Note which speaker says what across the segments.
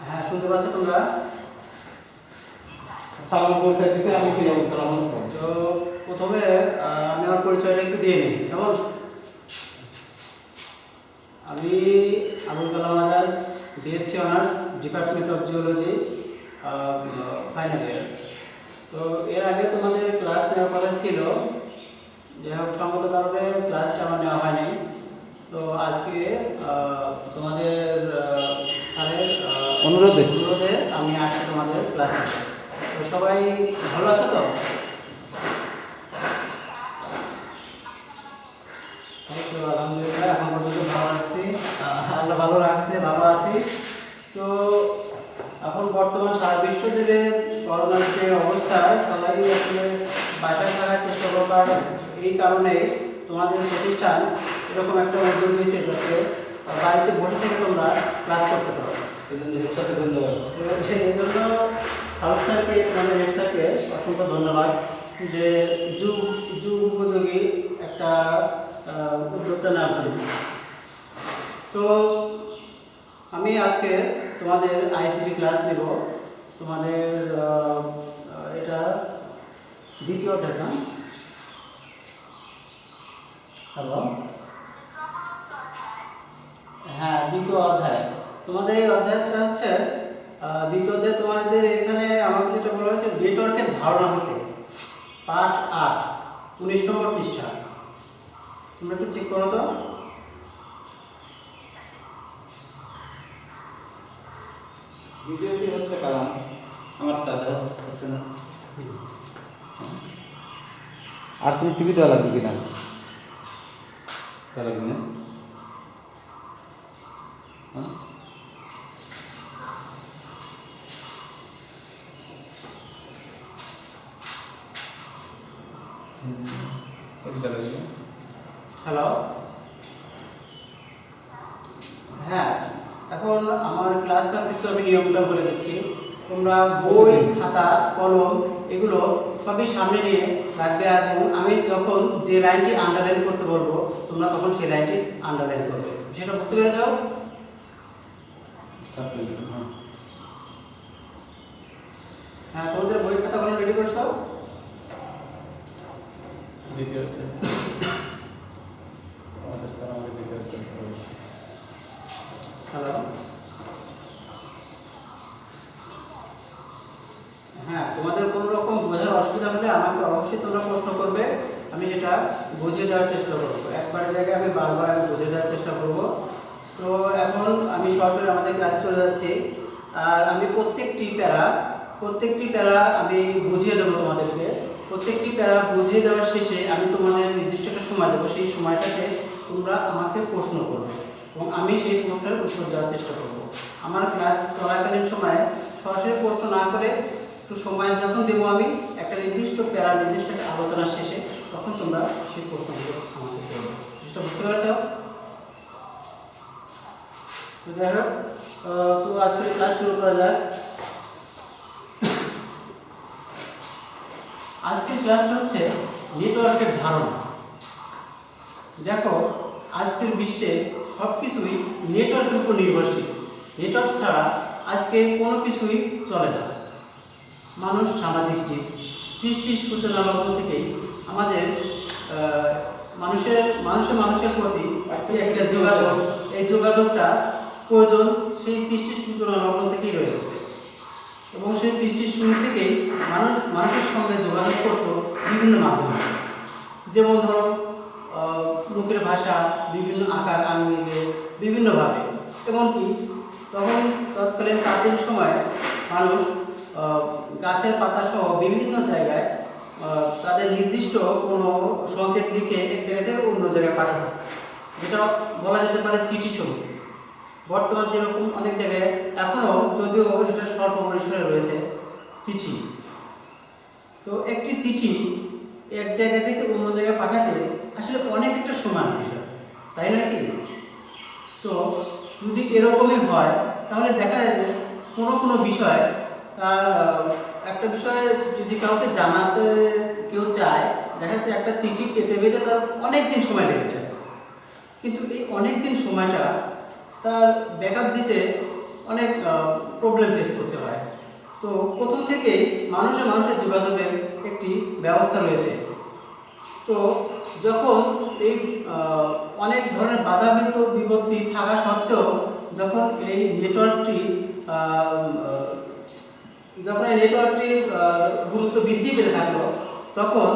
Speaker 1: হ্যাঁ, শুনতে পাচ্ছ তোমরা? তো প্রথমে আমি আমার পরিচয়টা একটু দিয়ে নিই। কেমন? আমি Abul Kalam Azad, BSc honours, department of geology, final year. তো এর আগে তোমাদের ক্লাস নেওয়ার কথা ছিল, যাই হোক সঙ্গত কারণে ক্লাসটা আমার নেওয়া হয়নি। তো আজকে তোমাদের স্যারের অনুরোধে আমি আসছি তোমাদের ক্লাস নিতে। তো সবাই ভালো আছো তো? তো আলহামদুলিল্লাহ, এখন পর্যন্ত ভালো রাখছি, আল্লাহ ভালো রাখছে, ভালো আছি। তো এখন বর্তমান সারা বিশ্ব জুড়ে করোনার যে অবস্থা, সবাই আসলে বাসায় থাকার চেষ্টা করবার, এই কারণে তোমাদের প্রতিষ্ঠান এরকম একটা উদ্যোগ নিয়েছে যাতে বাড়িতে বসে থেকে তোমরা ক্লাস করতে পারো। এই জন্য ফারুক স্যারকে, তোমাদের হেড স্যারকে অসংখ্য ধন্যবাদ যে যুগ উপযোগী একটা উদ্যোগটা নেওয়ার জন্য। তো আমি আজকে তোমাদের আইসিটি ক্লাস নেব। তোমাদের এটা দ্বিতীয় অধ্যায় না? হ্যালো, হ্যাঁ, দ্বিতীয় অধ্যায়। তোমাদের এই অধ্যায়টা হচ্ছে দ্বিতীয় অধ্যায়। তোমাদের এখানে আমাকে যেটা বলা হয়েছে, নেটওয়ার্কের ধারণা হতে, পাঠ 8, 19 নম্বর পৃষ্ঠা। তোমরা একটু চেক করো তো।
Speaker 2: ভিডিওটি হচ্ছে কারণ আমারটা হচ্ছে না। আর তুমি টিভি দেওয়া লাগবে কিনা? দেওয়া লাগবে না?
Speaker 1: হ্যালো, হ্যাঁ, এখন আমার ক্লাস নেওয়ার পিছনে আমি নিয়মটা বলে দিচ্ছি। তোমরা বই, খাতা, কলম এগুলো সবই সামনে নিয়ে রাখবে, এবং আমি যখন যে লাইনটি আন্ডারলাইন করতে বলবো তোমরা তখন সেই লাইনটি আন্ডারলাইন করবে। সেটা বুঝতে পেরেছ? হ্যাঁ, তোমাদের বই, খাতা, কলম রেডি করছো? হ্যালো, হ্যাঁ, তোমাদের কোনো রকম বোঝার অসুবিধা হলে আমাকে অবশ্যই তোমরা প্রশ্ন করবে, আমি সেটা বুঝিয়ে দেওয়ার চেষ্টা করবো। একবারের জায়গায় আমি বারবার বুঝিয়ে দেওয়ার চেষ্টা করব। তো এখন আমি সরাসরি আমাদের ক্লাসে চলে যাচ্ছি। আর আমি প্রত্যেকটি প্যারা আমি বুঝিয়ে দেবো তোমাদেরকে। প্রত্যেকটি প্যারা বুঝিয়ে দেওয়ার শেষে আমি তোমাদের নির্দিষ্ট একটা সময় দেবো। সেই সময়টাতে তোমরা আমাকে প্রশ্ন করবে এবং আমি সেই প্রশ্নের উত্তর দেওয়ার চেষ্টা করব। আমার ক্লাস চলাকালীন সময়ে সরাসরি প্রশ্ন না করে একটু সময় যখন দেবো আমি একটা নির্দিষ্ট প্যারা, নির্দিষ্ট একটা আলোচনার শেষে, তখন তোমরা সেই প্রশ্নগুলো আমাকে করবে। জিনিসটা বুঝতে পেরেছ? তো যাই হোক, তো আজকের ক্লাস শুরু করা যাক। আজকের ক্লাসটা হচ্ছে নেটওয়ার্কের ধারণা। দেখো, আজকের বিশ্বে সব কিছুই নেটওয়ার্কের উপর নির্ভরশীল। নেটওয়ার্ক ছাড়া আজকে কোনো কিছুই চলে না। মানুষ সামাজিক জীব। সৃষ্টির সূচনা লগ্ন থেকেই আমাদের মানুষের প্রতি একটা যোগাযোগ, এই যোগাযোগটা প্রয়োজন সেই সৃষ্টির সূচনা লগ্ন থেকেই রয়ে গেছে। এবং সেই সৃষ্টির শুরু থেকেই মানুষের সঙ্গে যোগাযোগ করতো বিভিন্ন মাধ্যমে। যেমন ধরো, মুখের ভাষা, বিভিন্ন আকার আঙ্গিকে, বিভিন্নভাবে। এমনকি তৎকালীন প্রাচীন সময়ে মানুষ গাছের পাতা সহ বিভিন্ন জায়গায় তাদের নির্দিষ্ট কোনো সংকেত লিখে এক জায়গা থেকে অন্য জায়গায় পাঠাতো, যেটা বলা যেতে পারে চিঠি ছবি। বর্তমান যেরকম অনেক জায়গায় এখনও, যদিও এটা স্বল্প পরিসরে রয়েছে, চিঠি। তো একটি চিঠি এক জায়গা থেকে অন্য জায়গায় পাঠাতে আসলে অনেক একটা সমান বিষয়, তাই না কি? তো যদি এরকমই হয় তাহলে দেখা যায় যে কোনো বিষয়, তার একটা বিষয়ে যদি কাউকে জানাতে কেউ চায়, দেখা যাচ্ছে একটা চিঠি পেতে তার অনেক দিন সময় লেগে যায়। কিন্তু এই অনেক দিন সময়টা তার ব্যাকআপ দিতে অনেক প্রবলেম ফেস করতে হয়। তো প্রথম থেকেই মানুষের যোগাযোগের একটি ব্যবস্থা রয়েছে। তো যখন এই অনেক ধরনের বাধা বিপত্তি থাকা সত্ত্বেও যখন এই নেটওয়ার্কটি গুরুত্ব বৃদ্ধি পেতে থাকলো, তখন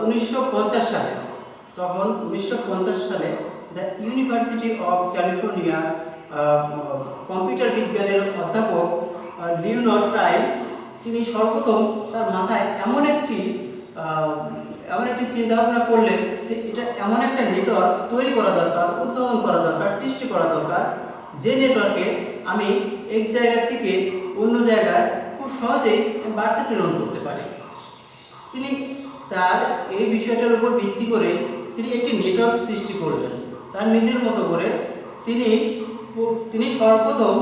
Speaker 1: 1950 সালে the university of California computer বিজ্ঞানের অধ্যাপক লিওনার্ড রাইল তিনি সর্বপ্রথম তার মাথায় এমন একটি চিন্তা ভাবনা করলেন যে এটা এমন একটা নেটওয়ার্ক তৈরি করা দরকার, উদ্ভাবন করা দরকার, সৃষ্টি করা দরকার, যে নেটওয়ার্কে আমি এক জায়গা থেকে অন্য জায়গায় খুব সহজেই বার্তা প্রেরণ করতে পারি। তিনি তার এই বিষয়টার উপর ভিত্তি করে তিনি একটি নেটওয়ার্ক সৃষ্টি করলেন তার নিজের মতো করে। তিনি সর্বপ্রথম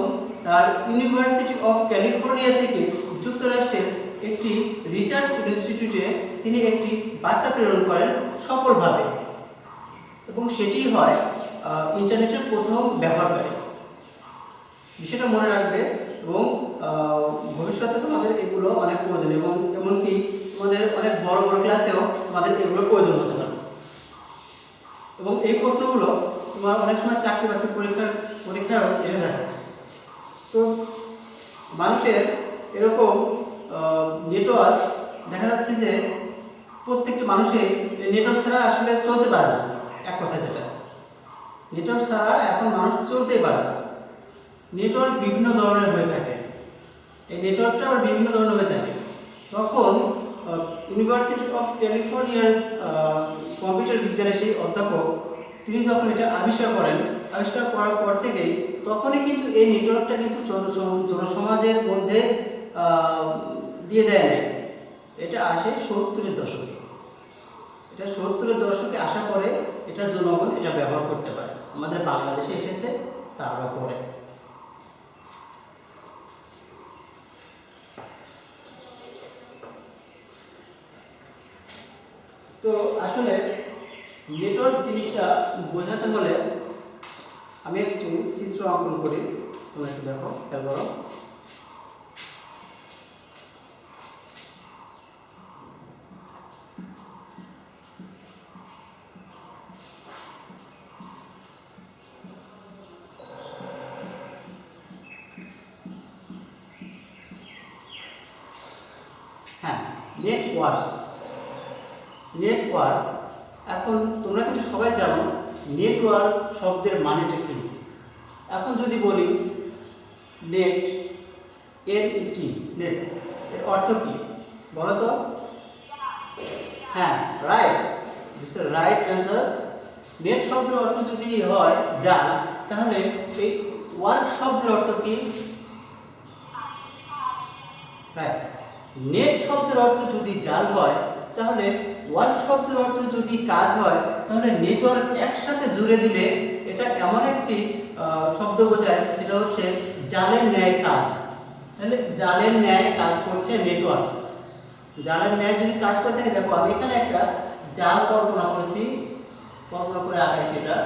Speaker 1: তার ইউনিভার্সিটি অফ ক্যালিফোর্নিয়া থেকে যুক্তরাষ্ট্রের একটি রিসার্চ ইনস্টিটিউটে তিনি একটি বার্তা প্রেরণ করেন সফলভাবে, এবং সেটি হয় ইন্টারনেটের প্রথম ব্যবহারকারী। বিষয়টা মনে রাখবে, এবং ভবিষ্যতে তোমাদের এগুলো অনেক প্রয়োজন, এবং এমনকি তোমাদের অনেক বড় বড় ক্লাসেও তোমাদের এগুলো প্রয়োজন হতে পারে। এবং এই প্রশ্নগুলো তোমার অনেক সময় চাকরি বাকরি পরীক্ষাও এসে থাকে। তো মানুষের এরকম নেটওয়ার্ক দেখা যাচ্ছে যে প্রত্যেকটি মানুষের নেটওয়ার্ক ছাড়া আসলে চলতে পারে না। এক কথা যেটা, নেটওয়ার্ক ছাড়া এখন মানুষ চলতেই পারে না। নেটওয়ার্ক বিভিন্ন ধরনের হয়ে থাকে, এই নেটওয়ার্কটা আবার বিভিন্ন ধরনের হয়ে থাকে। তখন ইউনিভার্সিটি অফ ক্যালিফোর্নিয়ার কম্পিউটার বিজ্ঞানের সেই অধ্যাপক তিনি যখন এটা আবিষ্কার করার পর থেকেই তখনই কিন্তু এই নেটওয়ার্কটা কিন্তু জনসমাজের মধ্যে দিয়ে দেয় নাই। এটা আসে 70-এর দশকে। এটা 70-এর দশকে আসার পরে এটা জনগণ এটা ব্যবহার করতে পারে। আমাদের বাংলাদেশে এসেছে তারও পরে। তো আসলে নেটওয়ার্ক জিনিসটা বোঝাতে হলে আমি একটি চিত্র অঙ্কন করি, তোমরা একটু দেখো, খেয়াল করো। হ্যাঁ, নেটওয়ার্ক। এখন তোমরা কিন্তু সবাই জানো নেটওয়ার্ক শব্দের মানেটা কি। এখন যদি বলি নেট, NET, নেট, এর অর্থ কি বলো তো? হ্যাঁ, right, this is right answer. Net শব্দের অর্থ যদি হয় জাল, তাহলে এই ওয়ার্ক শব্দের অর্থ কি? রাইট, নেট শব্দের অর্থ যদি জাল হয়, তাহলে ওয়ার্ক শব্দের অর্থ যদি কাজ হয়, তাহলে নেটওয়ার্ক একসাথে জুড়ে দিলে এটা এমন একটি শব্দ বোঝায়, সেটা হচ্ছে জালের ন্যায় কাজ। তাহলে জালের ন্যায় কাজ করছে নেটওয়ার্ক। জালের ন্যায় যদি কাজ করে থাকে, দেখো আমি এখানে একটা জাল কল্পনা করে আঁকাইছি। এটা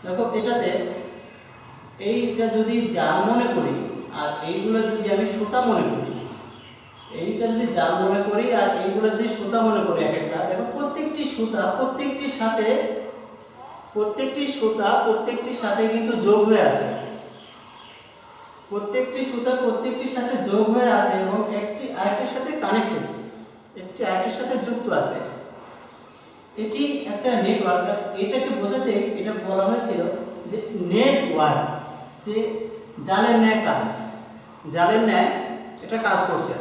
Speaker 1: দেখো, এটাতে এইটা যদি জাল মনে করি আর এইগুলো যদি আমি সুতা মনে করি, এইটা যদি জাল মনে করি আর এইগুলো যদি সুতা মনে করি, এক একটা দেখো প্রত্যেকটি সুতা প্রত্যেকটির সাথে কিন্তু যোগ হয়ে আছে। প্রত্যেকটি সুতা প্রত্যেকটির সাথে যোগ হয়ে আছে এবং একটি আরেকটির সাথে কানেক্টেড, একটি আরেকটির সাথে যুক্ত আছে। এটি একটা নেটওয়ার্ক। এটাকে বোঝাতে এটা বলা হয়েছিল যে নেটওয়ার্ক, যে জালের ন্যায় কাজ, জালের ন্যায় এটা কাজ করছে,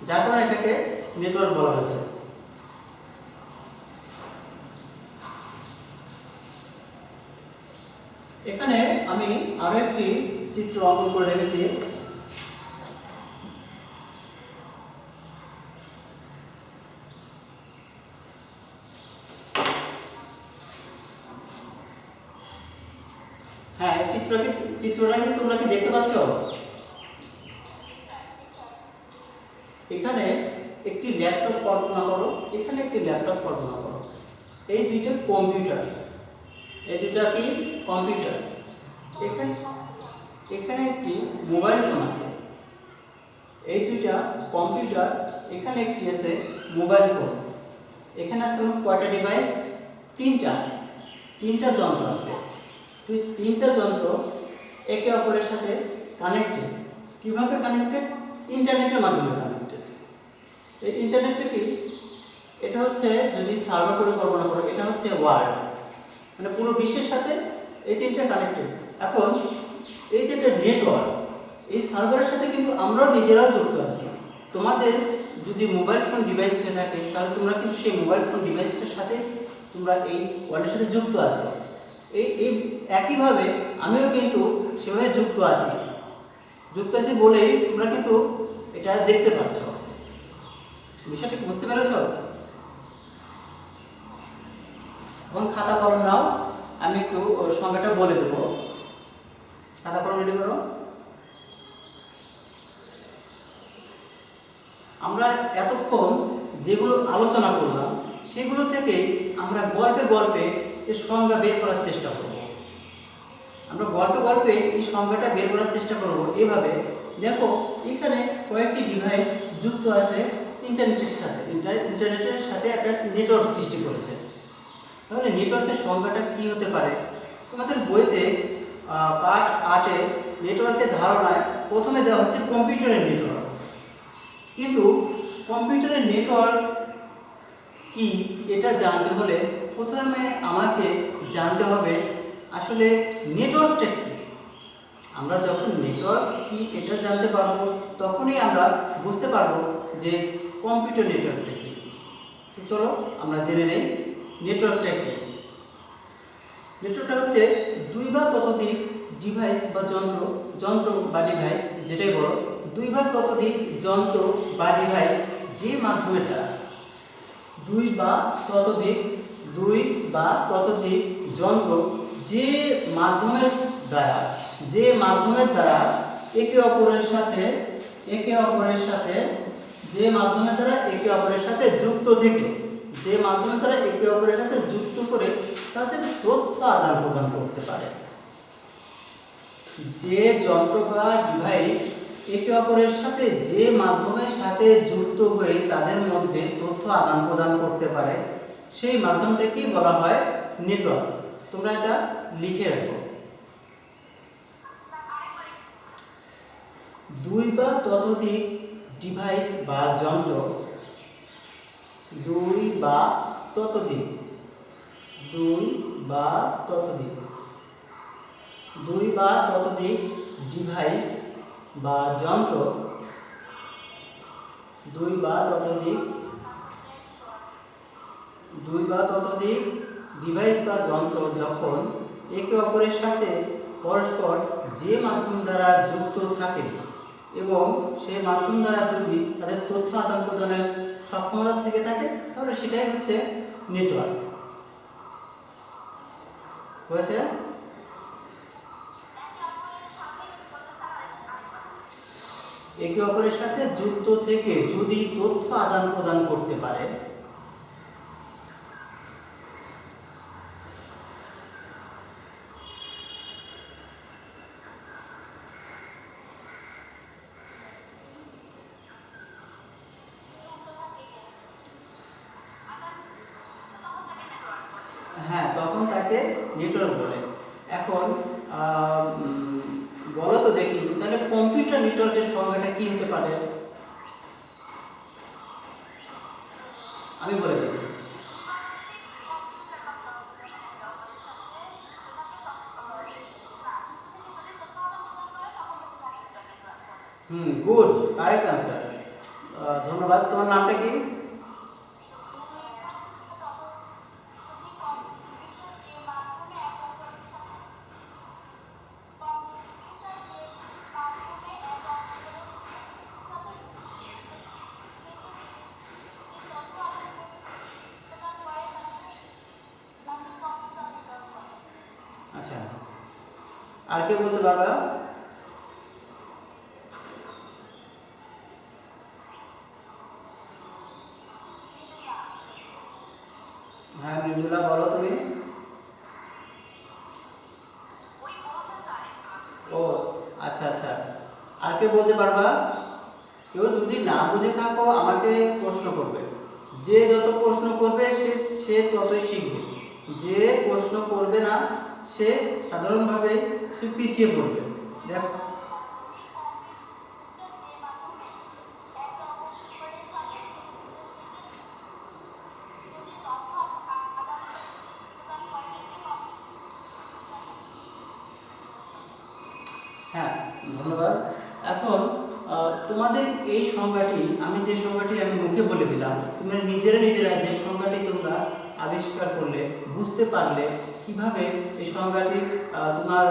Speaker 1: যার কারণে এটাকে নেটওয়ার্ক বলা হয়েছে। এখানে আমি আরো একটি চিত্র অঙ্কন করে রেখেছি। হ্যাঁ, চিত্রটা কি তোমরা কি দেখতে পাচ্ছ? এখানে একটি ল্যাপটপ কল্পনা করো, এখানে একটি ল্যাপটপ কল্পনা করো। এই দুইটা কম্পিউটার, এই দুইটা কি কম্পিউটার। এখানে এখানে একটি মোবাইল ফোন আছে, এই দুইটা কম্পিউটার, এখানে একটি আছে মোবাইল ফোন। এখানে আছে কয়টা ডিভাইস? তিনটা যন্ত্র আছে। তিনটা যন্ত্র একে অপরের সাথে কানেক্টেড। কিভাবে কানেক্টেড? ইন্টারনেটের মাধ্যমে কানেক্টেড। এই ইন্টারনেটটা কি? এটা হচ্ছে, যদি সার্ভার করে কল্পনা করো, এটা হচ্ছে ওয়ার্ল্ড, মানে পুরো বিশ্বের সাথে এই তিনটা কানেক্টেড। এখন এই যে একটা নেটওয়ার্ক, এই সার্ভারের সাথে কিন্তু আমরাও নিজেরাও যুক্ত আছি। তোমাদের যদি মোবাইল ফোন ডিভাইস হয়ে থাকে, তাহলে তোমরা কিন্তু সেই মোবাইল ফোন ডিভাইসটার সাথে তোমরা এই ওয়ার্ল্ডের সাথে যুক্ত আছো। এই একইভাবে আমিও কিন্তু সেভাবে যুক্ত আছি বলেই তোমরা কিন্তু এটা দেখতে পাচ্ছ। বিষয়টা কি বুঝতে পেরেছ? এখন খাতা কলম নাও, আমি একটু সংজ্ঞাটা বলে দেবো। খাতা কলম রেডি করো। আমরা এতক্ষণ যেগুলো আলোচনা করলাম সেগুলো থেকে আমরা গল্পে এই সংজ্ঞা বের করার চেষ্টা করব। আমরা গল্পে এই সংজ্ঞাটা বের করার চেষ্টা করব এভাবে। দেখো, এখানে কয়েকটি ডিভাইস যুক্ত আছে ইন্টারনেটের সাথে। ইন্টারনেটের সাথে একটা নেটওয়ার্ক সৃষ্টি করেছে। তাহলে নেটওয়ার্কের সংজ্ঞাটা কি হতে পারে? তোমাদের বইতে পার্ট 8-এ নেটওয়ার্কের ধারণায় প্রথমে দেওয়া হচ্ছে কম্পিউটারের নেটওয়ার্ক। কিন্তু কম্পিউটারের নেটওয়ার্ক কি এটা জানতে হলে প্রথমে আমাকে জানতে হবে আসলে নেটওয়ার্কটা কি। আমরা যখন নেটওয়ার্ক কি এটা জানতে পারবো, তখনই আমরা বুঝতে পারবো যে কম্পিউটার নেটওয়ার্কটা কি। তো চলো আমরা জেনে নেই নেটওয়ার্কটা কি। নেটওয়ার্কটা হচ্ছে দুই বা ততোধিক ডিভাইস বা যন্ত্র বা ডিভাইস, যেটাই বলো, দুই বা ততোধিক যন্ত্র বা ডিভাইস যে মাধ্যমের দ্বারা দুই বা ততোধিক যন্ত্র যে মাধ্যমের দ্বারা একে অপরের সাথে যুক্ত থেকে, যে মাধ্যমের দ্বারা একে অপরের সাথে যুক্ত করে তাদের তথ্য আদান প্রদান করতে পারে। যে যন্ত্র বা ডিভাইস একে অপরের সাথে যে মাধ্যমের সাথে যুক্ত হয়ে তাদের মধ্যে তথ্য আদান প্রদান করতে পারে, সেই মাধ্যমটাকে বলা হয় নেটওয়ার্ক। তোমরা এটা লিখে রাখো। দুই বা ততোধিক ডিভাইস বা যন্ত্র, দুই বা ততোধিক ডিভাইস বা যন্ত্র, দুই বা ততোধিক ডিভাইস বা যন্ত্র যখন একে অপরের সাথে পরস্পর যে মাধ্যম দ্বারা যুক্ত থাকে এবং সেই মাধ্যম দ্বারা যদি তাদের তথ্য আদান প্রদানের সক্ষমতা থেকে থাকে, তাহলে সেটাই হচ্ছে নেটওয়ার্ক। হয়েছে? একে অপরের সাথে যুক্ত থেকে যদি তথ্য আদান প্রদান করতে পারে, হ্যাঁ, তখন তাকে নেটওয়ার্ক বলে। এখন বলো তো দেখি, তাহলে কম্পিউটার নেটওয়ার্কের সংজ্ঞাটা কি হতে পারে? আমি বলে দিচ্ছি। Good, correct answer. ধন্যবাদ। তোমার নামটা কি? আচ্ছা, আর কে বলতে পারবা? হ্যাঁ মৃদুলা, বলো তুমি। ও আচ্ছা আচ্ছা, আর কে বলতে পারবা? কেউ যদি না বুঝে থাকো আমাকে প্রশ্ন করবে। যে যত প্রশ্ন করবে সে সে ততই শিখবে। যে প্রশ্ন করবে না সে সাধারণভাবে সে পিছিয়ে পড়বে। দেখ, হ্যাঁ, ধন্যবাদ। এখন তোমাদের এই সংজ্ঞাটি, আমি যে সংজ্ঞাটি আমি মুখে বলে দিলাম, তোমরা নিজেরা যে সংজ্ঞাটি তোমরা আবিষ্কার করলে, বুঝতে পারলে কিভাবে এই সংজ্ঞাটি তোমার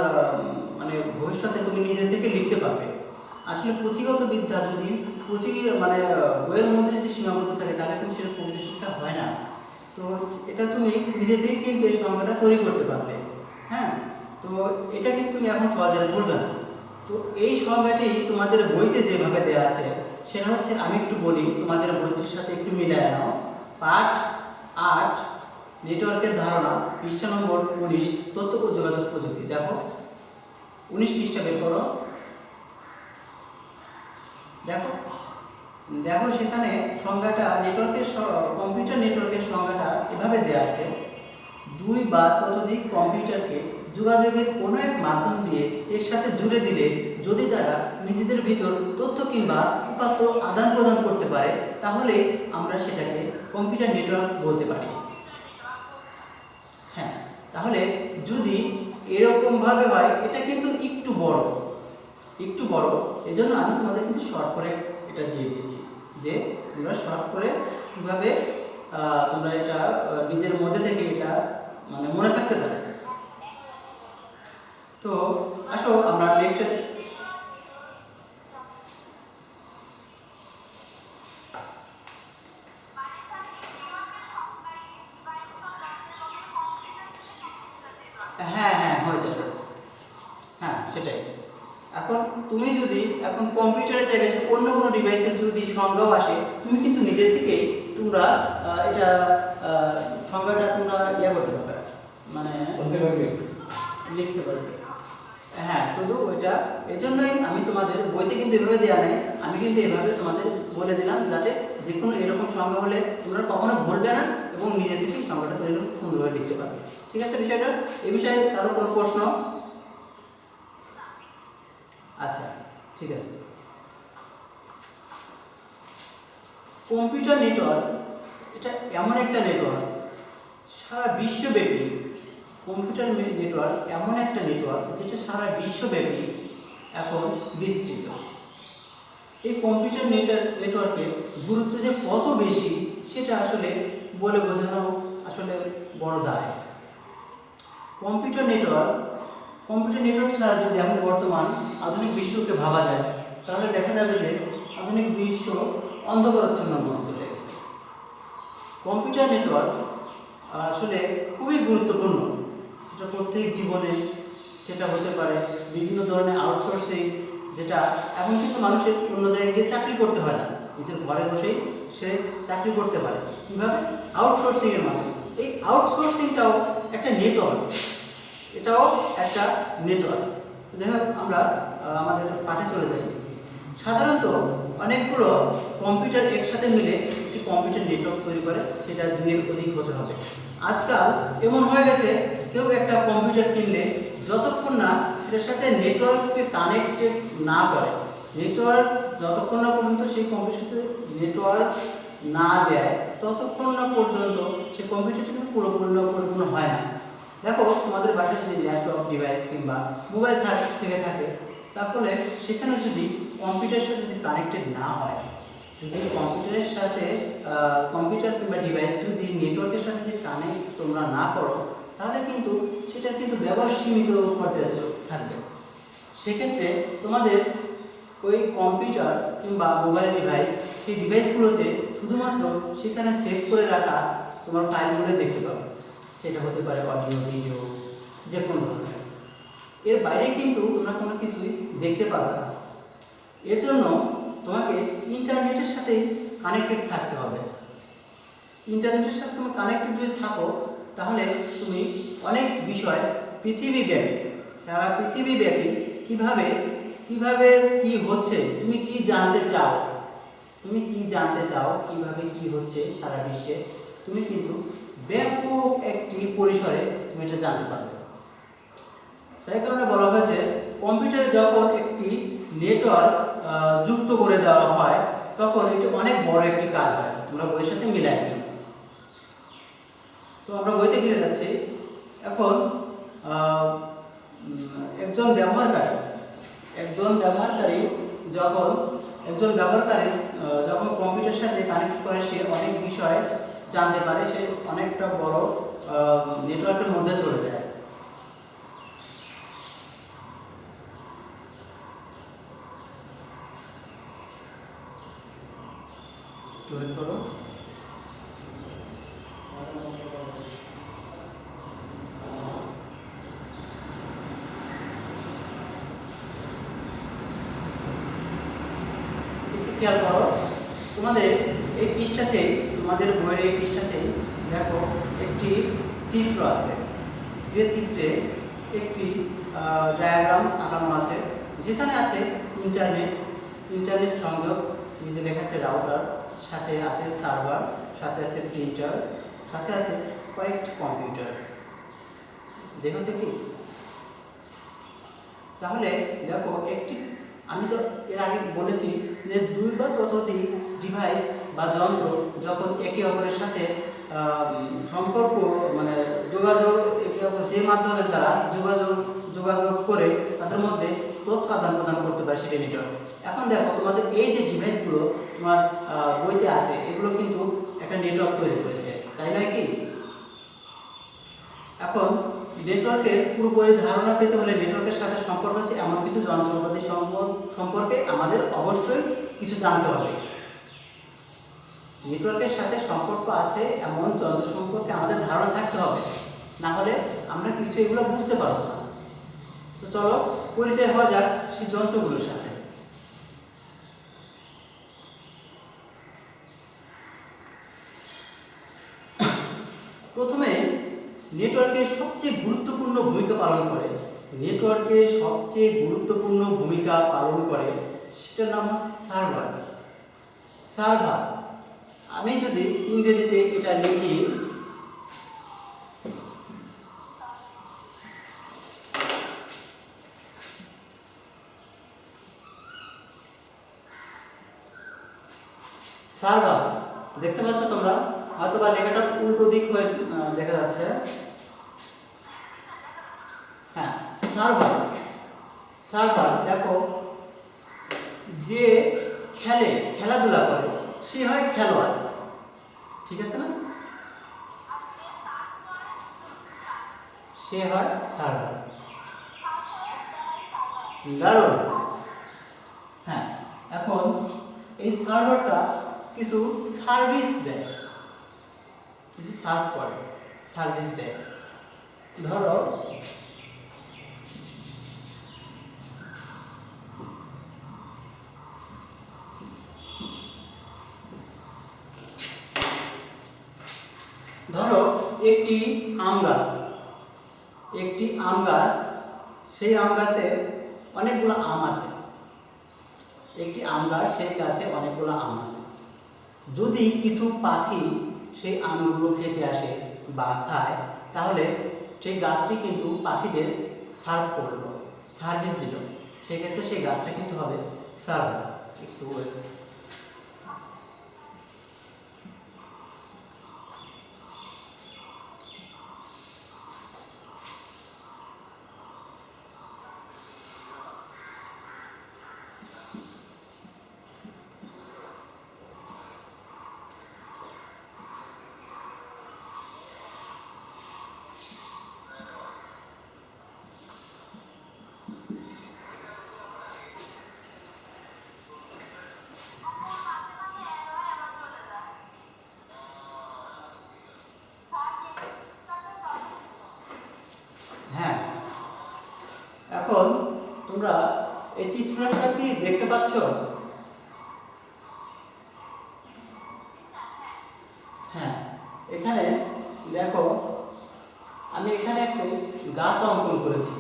Speaker 1: মানে ভবিষ্যতে তুমি নিজে থেকে লিখতে পারবে। আসলে পুঁথিগত বিদ্যা যদি পুঁথি মানে বইয়ের মধ্যে যদি সীমাবদ্ধ থাকে তাহলে কিন্তু সেটা প্রকৃত শিক্ষা হয় না। তো এটা তুমি নিজে থেকে কিন্তু এই সংজ্ঞাটা তৈরি করতে পারলে। হ্যাঁ, তো এটা কিন্তু তুমি এখন সহজে ভুলবে না। তো এই সংজ্ঞাটি তোমাদের বইতে যেভাবে দেওয়া আছে সেটা হচ্ছে, আমি একটু বলি, তোমাদের বইটির সাথে একটু মিলিয়ে নাও। পাঠ 8, নেটওয়ার্কের ধারণা, পৃষ্ঠা নম্বর 19, তথ্য ও যোগাযোগ প্রযুক্তি। দেখো 19 পৃষ্ঠা বের করো। দেখো দেখো সেখানে সংজ্ঞাটা নেটওয়ার্কের, কম্পিউটার নেটওয়ার্কের সংজ্ঞাটা এভাবে দেওয়া আছে: 2 বা ততোধিক কম্পিউটারকে যোগাযোগের কোনো এক মাধ্যম দিয়ে এর সাথে জুড়ে দিলে যদি তারা নিজেদের ভিতর তথ্য কিংবা উপাত্ত আদান প্রদান করতে পারে তাহলে আমরা সেটাকে কম্পিউটার নেটওয়ার্ক বলতে পারি। হ্যাঁ, তাহলে যদি এরকমভাবে হয়, এটা কিন্তু একটু বড়, এজন্য আমি তোমাদের কিন্তু শর্ট করে এটা দিয়ে দিয়েছি যে তোমরা শর্ট করে কীভাবে তোমরা এটা নিজের মধ্যে থেকে এটা মানে মনে থাকতে পারে। তো আসো আমরা নেক্সট, হ্যাঁ হ্যাঁ হয়ে যাবে, হ্যাঁ সেটাই। এখন তুমি যদি এখন কম্পিউটারের জায়গায় অন্য কোনো ডিভাইসের যদি সংজ্ঞাও আসে, তুমি কিন্তু নিজে থেকেই তোমরা এটা সংজ্ঞাটা তোমরা করতে পারবে, মানে লিখতে পারবে। হ্যাঁ, শুধু ওইটা, এই জন্যই আমি তোমাদের বইতে কিন্তু এভাবে দেওয়া নেই, আমি কিন্তু এভাবে তোমাদের বলে দিলাম যাতে যে কোনো এরকম সংজ্ঞা হলে তোমরা কখনো ভুলবে না এবং নিজে থেকেই সংজ্ঞাটা তৈরি করে সুন্দরভাবে লিখতে পারবে। ঠিক আছে বিষয়টা? এই বিষয়ে কারো কোনো প্রশ্ন? আচ্ছা, ঠিক আছে। কম্পিউটার নেটওয়ার্ক এটা এমন একটা নেটওয়ার্ক সারা বিশ্বব্যাপী, কম্পিউটার নেটওয়ার্ক এমন একটা নেটওয়ার্ক যেটা সারা বিশ্বব্যাপী এখন বিস্তৃত। এই কম্পিউটার নেটওয়ার্কের গুরুত্ব যে কত বেশি সেটা আসলে বলে বোঝানো আসলে বড় দায়। কম্পিউটার নেটওয়ার্ক ছাড়া যদি এখন বর্তমান আধুনিক বিশ্বকে ভাবা যায় তাহলে দেখা যাবে যে আধুনিক বিশ্ব অন্ধকারাচ্ছন্নের মধ্যে চলে গেছে। কম্পিউটার নেটওয়ার্ক আসলে খুবই গুরুত্বপূর্ণ, সেটা প্রত্যেক জীবনে, সেটা হতে পারে বিভিন্ন ধরনের আউটসোর্সিং, যেটা এখন কিন্তু মানুষের অন্য জায়গায় গিয়ে চাকরি করতে হয় না, নিজের ঘরে বসেই সে চাকরি করতে পারে। কীভাবে? আউটসোর্সিংয়ের মাধ্যমে। এই আউটসোর্সিংটাও একটা নেটওয়ার্ক, এটাও একটা নেটওয়ার্ক। যাই হোক, আমরা আমাদের পাঠে চলে যাই। সাধারণত অনেকগুলো কম্পিউটার একসাথে মিলে একটি কম্পিউটার নেটওয়ার্ক তৈরি করে, সেটা 2-এর অধিক হতে হবে। আজকাল এমন হয়ে গেছে, কেউ একটা কম্পিউটার কিনলে যতক্ষণ না সেটার সাথে নেটওয়ার্ককে কানেক্টেড না করে, নেটওয়ার্ক যতক্ষণ না পর্যন্ত সেই কম্পিউটার সাথে নেটওয়ার্ক না দেয় ততক্ষণ না পর্যন্ত সেই কম্পিউটারটি কিন্তু পরিপূর্ণ হয় না। দেখো, তোমাদের বাসায় যদি ল্যাপটপ ডিভাইস কিংবা মোবাইল থেকে থাকে, তাহলে সেখানে যদি কম্পিউটারের সাথে যদি কানেক্টেড না হয়, যদি কম্পিউটারের সাথে কম্পিউটার কিংবা ডিভাইস যদি নেটওয়ার্কের সাথে যদি কানেক্ট তোমরা না করো, তাহলে কিন্তু সেটার কিন্তু ব্যবহার সীমিত পর্যায়ে থাকবে। সেক্ষেত্রে তোমাদের ওই কম্পিউটার কিংবা মোবাইল ডিভাইস, সেই ডিভাইসগুলোতে শুধুমাত্র সেখানে সেভ করে রাখা তোমার ফাইলগুলো দেখতে পাবে। সেটা হতে পারে অডিও, ভিডিও, যে কোনো ধরনের। এর বাইরে কিন্তু তোমরা কোনো কিছুই দেখতে পাবে না। এর জন্য তোমাকে ইন্টারনেটের সাথে কানেক্টেড থাকতে হবে। ইন্টারনেটের সাথে তুমি কানেক্টেড যদি থাকো, তাহলে তুমি অনেক বিষয় পৃথিবীব্যাপী কিভাবে কিভাবে কি হচ্ছে, তুমি কি জানতে চাও, তুমি কি জানতে চাও কিভাবে কি হচ্ছে সারা বিশ্বে, তুমি কিন্তু ব্যাপক একটি পরিসরে তুমি এটা জানতে পারবে। তাই কারণে বলা হয়েছে কম্পিউটারে যখন একটি নেটওয়ার্ক যুক্ত করে দেওয়া হয় তখন এটি অনেক বড় একটি কাজ হয়। তোমরা বইয়ের সাথে মিলাই নিও। তো আমরা বইতে ফিরে যাচ্ছি। এখন একজন ব্যবহারকারী যখন কম্পিউটারের সাথে কানেক্ট করে সে অনেক বিষয় জানতে পারে, সে অনেকটা বড় নেটওয়ার্কের মধ্যে চলে যায়। ওয়েট করো। একটু খেয়াল করো, তোমাদের এই পৃষ্ঠাতেই, তোমাদের বইয়ের এই পৃষ্ঠাতেই দেখো একটি চিত্র আছে, যে চিত্রে একটি ডায়াগ্রাম আঁকানো আছে, যেখানে আছে ইন্টারনেট সংযোগ, নিচে লেখা আছে রাউটার, সাথে আছে সার্ভার, সাথে আছে প্রিন্টার, সাথে আছে কয়েকটি কম্পিউটার। দেখেছো কি? তাহলে দেখো একটি, আমি তো এর আগে বলেছি যে 2 বা ততোধিক ডিভাইস বা যন্ত্র যখন একে অপরের সাথে সম্পর্ক মানে যোগাযোগ, যে মাধ্যমের দ্বারা যোগাযোগ করে তাদের মধ্যে তথ্য আদান প্রদান করতে পারে সেটা নেটওয়ার্ক। এখন দেখো তোমাদের এই যে ডিভাইসগুলো তোমার বইতে আছে, এগুলো কিন্তু একটা নেটওয়ার্ক তৈরি করেছে, তাই নয় কি? এখন নেটওয়ার্কের পুরোপুরি ধারণা পেতে হলে নেটওয়ার্কের সাথে সম্পর্ক আছে এমন কিছু যন্ত্রপাতি সম্পর্কে আমাদের অবশ্যই কিছু জানতে হবে। নেটওয়ার্কের সাথে সম্পর্ক আছে এমন যন্ত্র সম্পর্কে আমাদের ধারণা থাকতে হবে, না হলে আমরা কিছু এগুলো বুঝতে পারবো না। তো চলো পরিচয় হওয়া যাক সেই যন্ত্রগুলোর সাথে। প্রথমে নেটওয়ার্কের সবচেয়ে গুরুত্বপূর্ণ ভূমিকা পালন করে সেটার নাম হচ্ছে সার্ভার। আমি যদি ইংরেজিতে এটা লিখি, সার্ভার, দেখতে পাচ্ছ তোমরা, হয়তো বা লেখাটা উল্টো দিক হয়ে দেখা যাচ্ছে। হ্যাঁ, সার্ভার দেখো, যে খেলাধুলা করে সে হয় খেলোয়াড়, ঠিক আছে না? সে হয় সার্ভার। দারুণ। হ্যাঁ, এখন এই সার্ভারটা কিছু সার্ভিস দেয়, কিছু সার্ভিস দেয়। ধরো একটি আম গাছ, সেই আম গাছে অনেকগুলো আম আছে। একটি আম গাছ, সেই গাছে অনেকগুলো আম আছে। যদি কিছু পাখি সেই আমগুলো খেতে আসে বা খায়, তাহলে সেই গাছটি কিন্তু পাখিদের সার্ভিস দিল, সেক্ষেত্রে সেই গাছটা কিন্তু হবে সার্ভার। একটু এখন তোমরা এই চিত্রটা কি দেখতে পাচ্ছ? হ্যাঁ, এখানে দেখো আমি এখানে একটি গাছ অঙ্কন করেছি।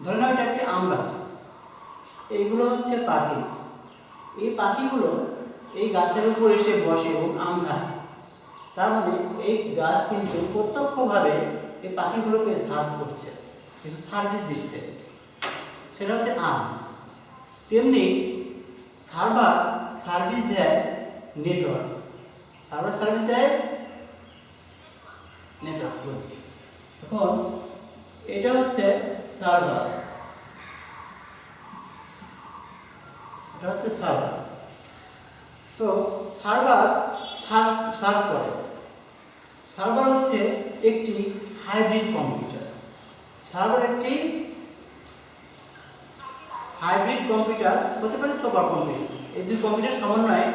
Speaker 1: ধরে নাও এটা একটি আম গাছ, এইগুলো হচ্ছে পাখি। এই পাখিগুলো এই গাছের উপর এসে বসে এবং আম খায়। তার মানে এই গাছ কিন্তু প্রত্যক্ষভাবে এই পাখিগুলোকে সার্ভ করছে, কিছু সার্ভিস দিচ্ছে, সেটা হচ্ছে আম। তেমনি সার্ভার সার্ভিস দেয় নেটওয়ার্ক, সার্ভার সার্ভিস দেয় নেটওয়ার্ক। এখন এটা হচ্ছে সার্ভার, এটা হচ্ছে সার্ভার। তো সার্ভার সার্ভ করে। সার্ভার হচ্ছে একটি হাইব্রিড কম্পিউটার। সার্ভার একটি হাইব্রিড কম্পিউটার, হতে পারে সুপার কম্পিউটার। এই দুই কম্পিউটার সমন্বয়ে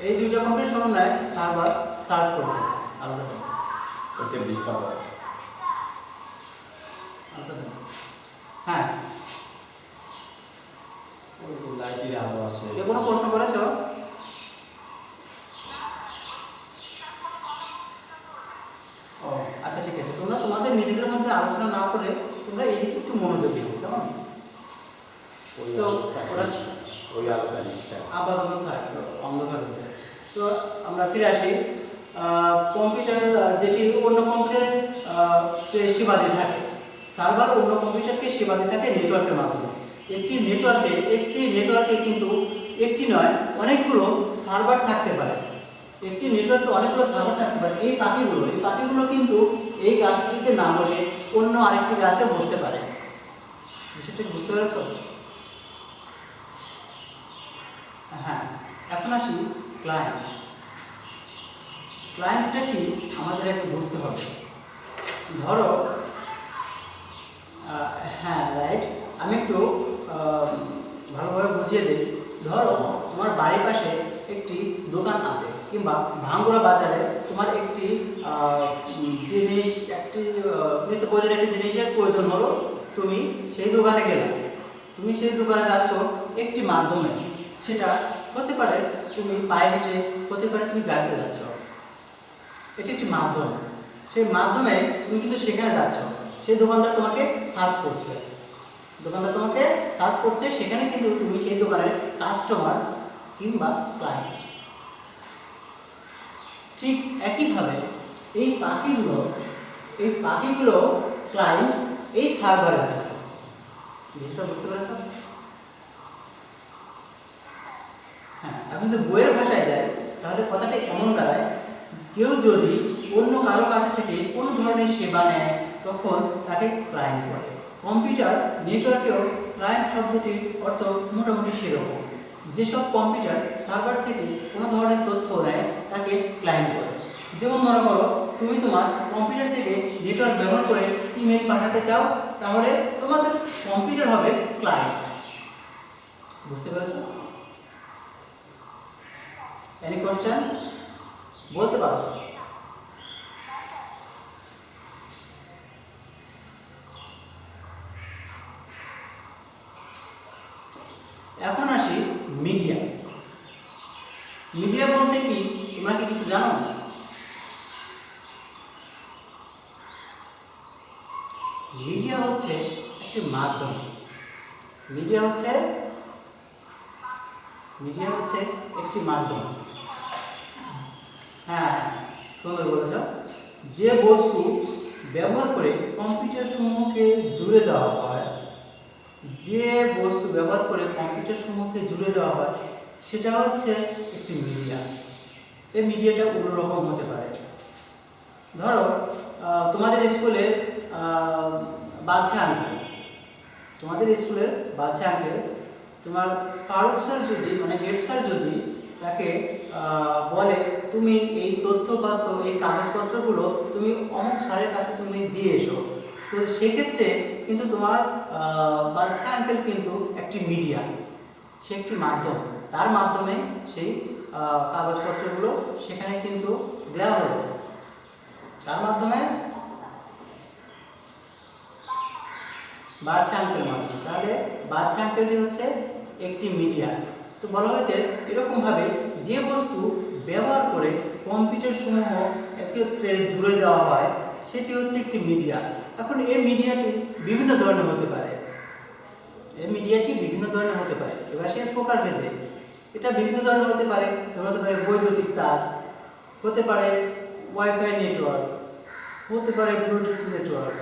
Speaker 1: এই দুইটা কম্পিউটার সমন্বয়ে সার্ভার সার্ভ করে থাকে। আলাদা হ্যাঁ,
Speaker 2: লাইটের আলো আছে।
Speaker 1: কেউ কোনো প্রশ্ন করেছো? ও আচ্ছা, ঠিক আছে। তোমরা তোমাদের নিজেদের মধ্যে আলোচনা না করে তোমরা এইদিকে একটু মনোযোগ দিও, কেমন? তো
Speaker 2: ওই আলোটা
Speaker 1: আপাতত থাকতো অন্ধকার হতে। তো আমরা ফিরে আসি। কম্পিউটার যেটি অন্য কম্পিউটারকে সেবা দিয়ে থাকে, সার্ভার অন্য কম্পিউটারকে সেবা দিয়ে থাকে নেটওয়ার্কের মাধ্যমে। একটি নেটওয়ার্কে কিন্তু একটি নয়, অনেকগুলো সার্ভার থাকতে পারে। একটি নেটওয়ার্কে অনেকগুলো সার্ভার থাকতে পারে। এই পাখিগুলো কিন্তু এই গাছটিতে না বসে অন্য আরেকটি গাছে বসতে পারে। বিষয়টা বুঝতে পেরেছ? হ্যাঁ, এখন আসি ক্লায়েন্ট। ক্লায়েন্টটা কি আমাদের আগে বুঝতে হবে। ধরো হ্যাঁ রাইট, আমি একটু ভালোভাবে বুঝিয়ে দিই। ধরো তোমার বাড়ির পাশে একটি দোকান আছে, কিংবা ভাঙ্গুড়া বাজারে তোমার একটি জিনিস, একটি নিত্য প্রয়োজনীয় একটি জিনিসের প্রয়োজন হলো। তুমি সেই দোকানে গেলে, তুমি সেই দোকানে যাচ্ছ একটি মাধ্যমে। সেটা হতে পারে তুমি পায়ে হেঁটে, হতে পারে তুমি গাড়িতে যাচ্ছ। এটি একটি মাধ্যম। সেই মাধ্যমে তুমি কিন্তু সেখানে যাচ্ছ, সেই দোকানদার তোমাকে সার্ভ করছে, সেখানে কিন্তু তুমি সেই দোকানের কাস্টমার কিংবা ক্লায়েন্ট। ঠিক একইভাবে এই পাখিগুলো ক্লায়েন্ট এই সার্ভারের কাছে। বিষয়টা বুঝতে পেরেছ? হ্যাঁ, এখন যদি বইয়ের ভাষায় যায় তাহলে কথাটা এমন দাঁড়ায়, কেউ যদি অন্য কারো কাছ থেকে কোনো ধরনের সেবা নেয় তখন তাকে ক্লায়েন্ট বলে। কম্পিউটার নেটওয়ার্কেও ক্লায়েন্ট শব্দটির অর্থ মোটামুটি সেরকম। যেসব কম্পিউটার সার্ভার থেকে কোনো ধরনের তথ্য নেয় তাকে ক্লায়েন্ট বলে। যেমন মনে করো, তুমি তোমার কম্পিউটার থেকে নেটওয়ার্ক ব্যবহার করে ইমেল পাঠাতে চাও, তাহলে তোমাদের কম্পিউটার হবে ক্লায়েন্ট। বুঝতে পেরেছো? এনি কোশ্চেন বলতে পারো? এখন আসি মিডিয়া। মিডিয়া বলতে কি তোমরা কি কিছু জানো? মিডিয়া হচ্ছে একটি মাধ্যম। মিডিয়া হচ্ছে একটি মাধ্যম। হ্যাঁ, সুন্দর বলেছ। যে বস্তু ব্যবহার করে কম্পিউটার সমূহকে জুড়ে দেওয়া হয়, সেটা হচ্ছে একটি মিডিয়া। এই মিডিয়াটা অন্যরকম হতে পারে। ধরো তোমাদের স্কুলে বাদশা আঙ্কেল, তোমার ফারুক স্যার যদি, মানে হেড স্যার যদি তাকে বলে তুমি এই তথ্যপত্র, এই কাগজপত্রগুলো তুমি অমুক স্যারের কাছে তুমি দিয়ে এসো, তো সেক্ষেত্রে কিন্তু তোমার বাদশা আঙ্কেল কিন্তু একটি মিডিয়া, সে একটি মাধ্যম। তার মাধ্যমে সেই কাগজপত্রগুলো সেখানে কিন্তু দেওয়া হলো। তার মাধ্যমে বাদশা আঙ্কেলের মাধ্যমে। তাহলে বাদশা আঙ্কেলটি হচ্ছে একটি মিডিয়া। তো বলা হয়েছে এরকমভাবে যে বস্তু ব্যবহার করে কম্পিউটার সমূহ একত্রে জুড়ে দেওয়া হয় সেটি হচ্ছে একটি মিডিয়া। এখন এই মিডিয়াটি বিভিন্ন ধরনের হতে পারে, এবার সে প্রকারভেদে এটা বিভিন্ন ধরনের হতে পারে। যেমন হতে পারে বৈদ্যুতিক তার, হতে পারে ওয়াইফাই নেটওয়ার্ক, হতে পারে ব্লুটুথ নেটওয়ার্ক।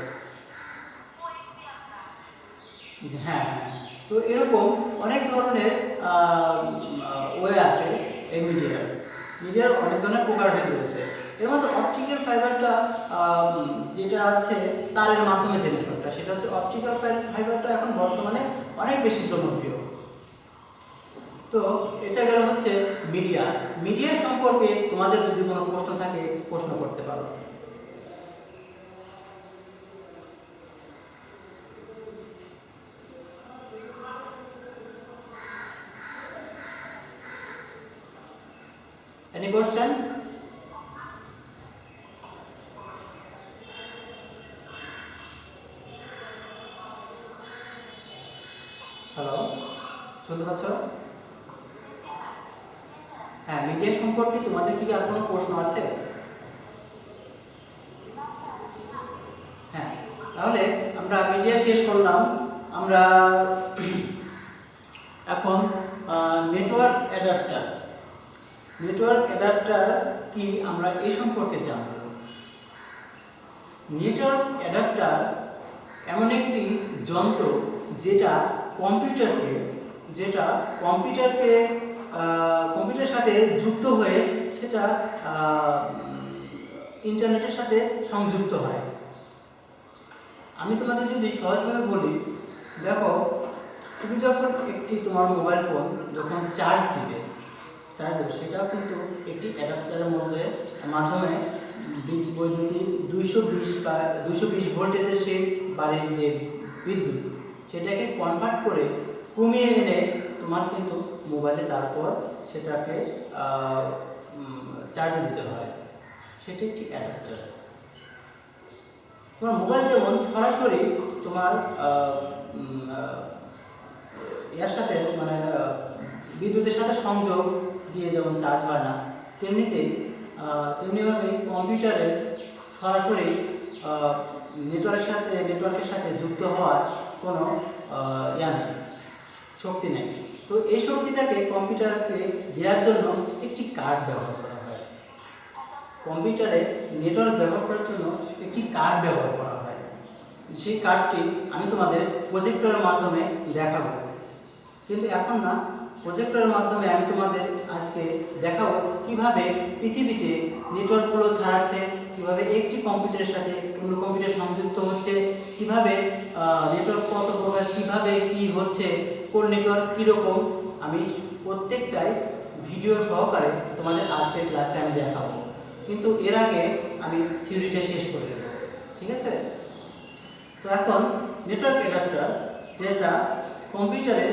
Speaker 1: হ্যাঁ, তো এরকম অনেক ধরনের ওয়ে আছে। এই মিডিয়ার অনেক ধরনের প্রকারভেদ রয়েছে। এর মধ্যে অপটিক্যাল ফাইবারটা যেটা আছে তারের মাধ্যমে যে নেটওয়ার্কটা, সেটা হচ্ছে অপটিক্যাল ফাইবারটা এখন বর্তমানে অনেক বেশি জনপ্রিয়। তো এটা গেল হচ্ছে মিডিয়া সম্পর্কে তোমাদের যদি কোনো প্রশ্ন থাকে প্রশ্ন করতে পারো। Any question? হ্যালো, শুনতে পাচ্ছ? হ্যাঁ, মিডিয়া সম্পর্কে তোমাদের কি আর কোনো প্রশ্ন আছে? হ্যাঁ, তাহলে আমরা মিডিয়া শেষ করলাম। আমরা এখন নেটওয়ার্ক অ্যাডাপ্টার কি আমরা এই সম্পর্কে জানব। নেটওয়ার্ক অ্যাডাপ্টার এমন একটি যন্ত্র যেটা কম্পিউটারের সাথে যুক্ত হয়ে সেটা ইন্টারনেটের সাথে সংযুক্ত হয়। আমি তোমাদের যদি সহজভাবে বলি, দেখো তুমি যখন তোমার মোবাইল ফোন যখন চার্জ দেবে সেটাও কিন্তু একটি অ্যাডাপ্টারের মাধ্যমে বৈদ্যুতিক 220 ভোল্টেজের সেই বাড়ির যে বিদ্যুৎ সেটাকে কনভার্ট করে কমিয়ে এনে তোমার কিন্তু মোবাইলে তারপর সেটাকে চার্জ দিতে হয়। সেটি একটি অ্যাডাপ্টার। তোমার মোবাইল যেমন সরাসরি তোমার এর সাথে মানে বিদ্যুতের সাথে সংযোগ দিয়ে যেমন চার্জ হয় না, তেমনিভাবে কম্পিউটারের সরাসরি নেটওয়ার্কের সাথে যুক্ত হওয়ার কোনো শক্তি নেই। তো এই শক্তিটাকে কম্পিউটারকে দেওয়ার জন্য একটি কার্ড ব্যবহার করা হয়। কম্পিউটারে নেটওয়ার্ক ব্যবহার করার জন্য একটি কার্ড ব্যবহার করা হয়। সেই কার্ডটি আমি তোমাদের প্রজেক্টরের মাধ্যমে দেখাবো, কিন্তু এখন না। প্রজেক্টরের মাধ্যমে আমি তোমাদের আজকে দেখাবো কিভাবে পৃথিবীতে নেটওয়ার্কগুলো ছড়াচ্ছে, কিভাবে একটি কম্পিউটারের সাথে অন্য কম্পিউটার সংযুক্ত হচ্ছে, কিভাবে নেটওয়ার্ক কত প্রকার, কিভাবে কি হচ্ছে, কোন নেটওয়ার্ক কীরকম, আমি প্রত্যেকটাই ভিডিও সহকারে তোমাদের আজকের ক্লাসে আমি দেখাবো। কিন্তু এর আগে আমি থিওরিটা শেষ করে দেবো, ঠিক আছে? তো এখন নেটওয়ার্ক অ্যাডাপ্টার যেটা কম্পিউটারের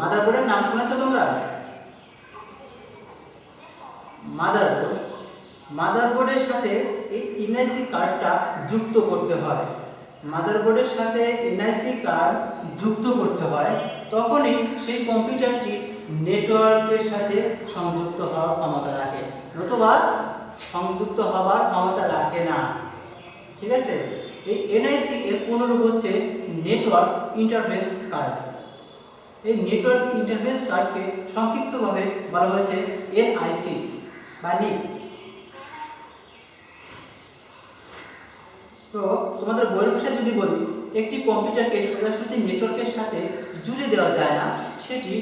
Speaker 1: মাদারবোর্ডের নাম শুনেছো তোমরা? মাদারবোর্ডের সাথে এই এনআইসি কার্ডটা যুক্ত করতে হয়। মাদারবোর্ডের সাথে এনআইসি কার্ড যুক্ত করতে হয়, তখনই সেই কম্পিউটারটি নেটওয়ার্কের সাথে সংযুক্ত হওয়ার ক্ষমতা রাখে, নতুবা সংযুক্ত হওয়ার ক্ষমতা রাখে না, ঠিক আছে? এই এনআইসি এর পুনরূপ হচ্ছে নেটওয়ার্ক ইন্টারফেস কার্ড। এই নেটওয়ার্ক ইন্টারফেস কার্ডকে সংক্ষিপ্তভাবে বলা হয়েছে এনআইসি বা নিপ। তো তোমাদের বইয়ের ভাষায় যদি বলি, একটি কম্পিউটারকে সোজাসুজি নেটওয়ার্কের সাথে জুড়ে দেওয়া যায় না, সেটি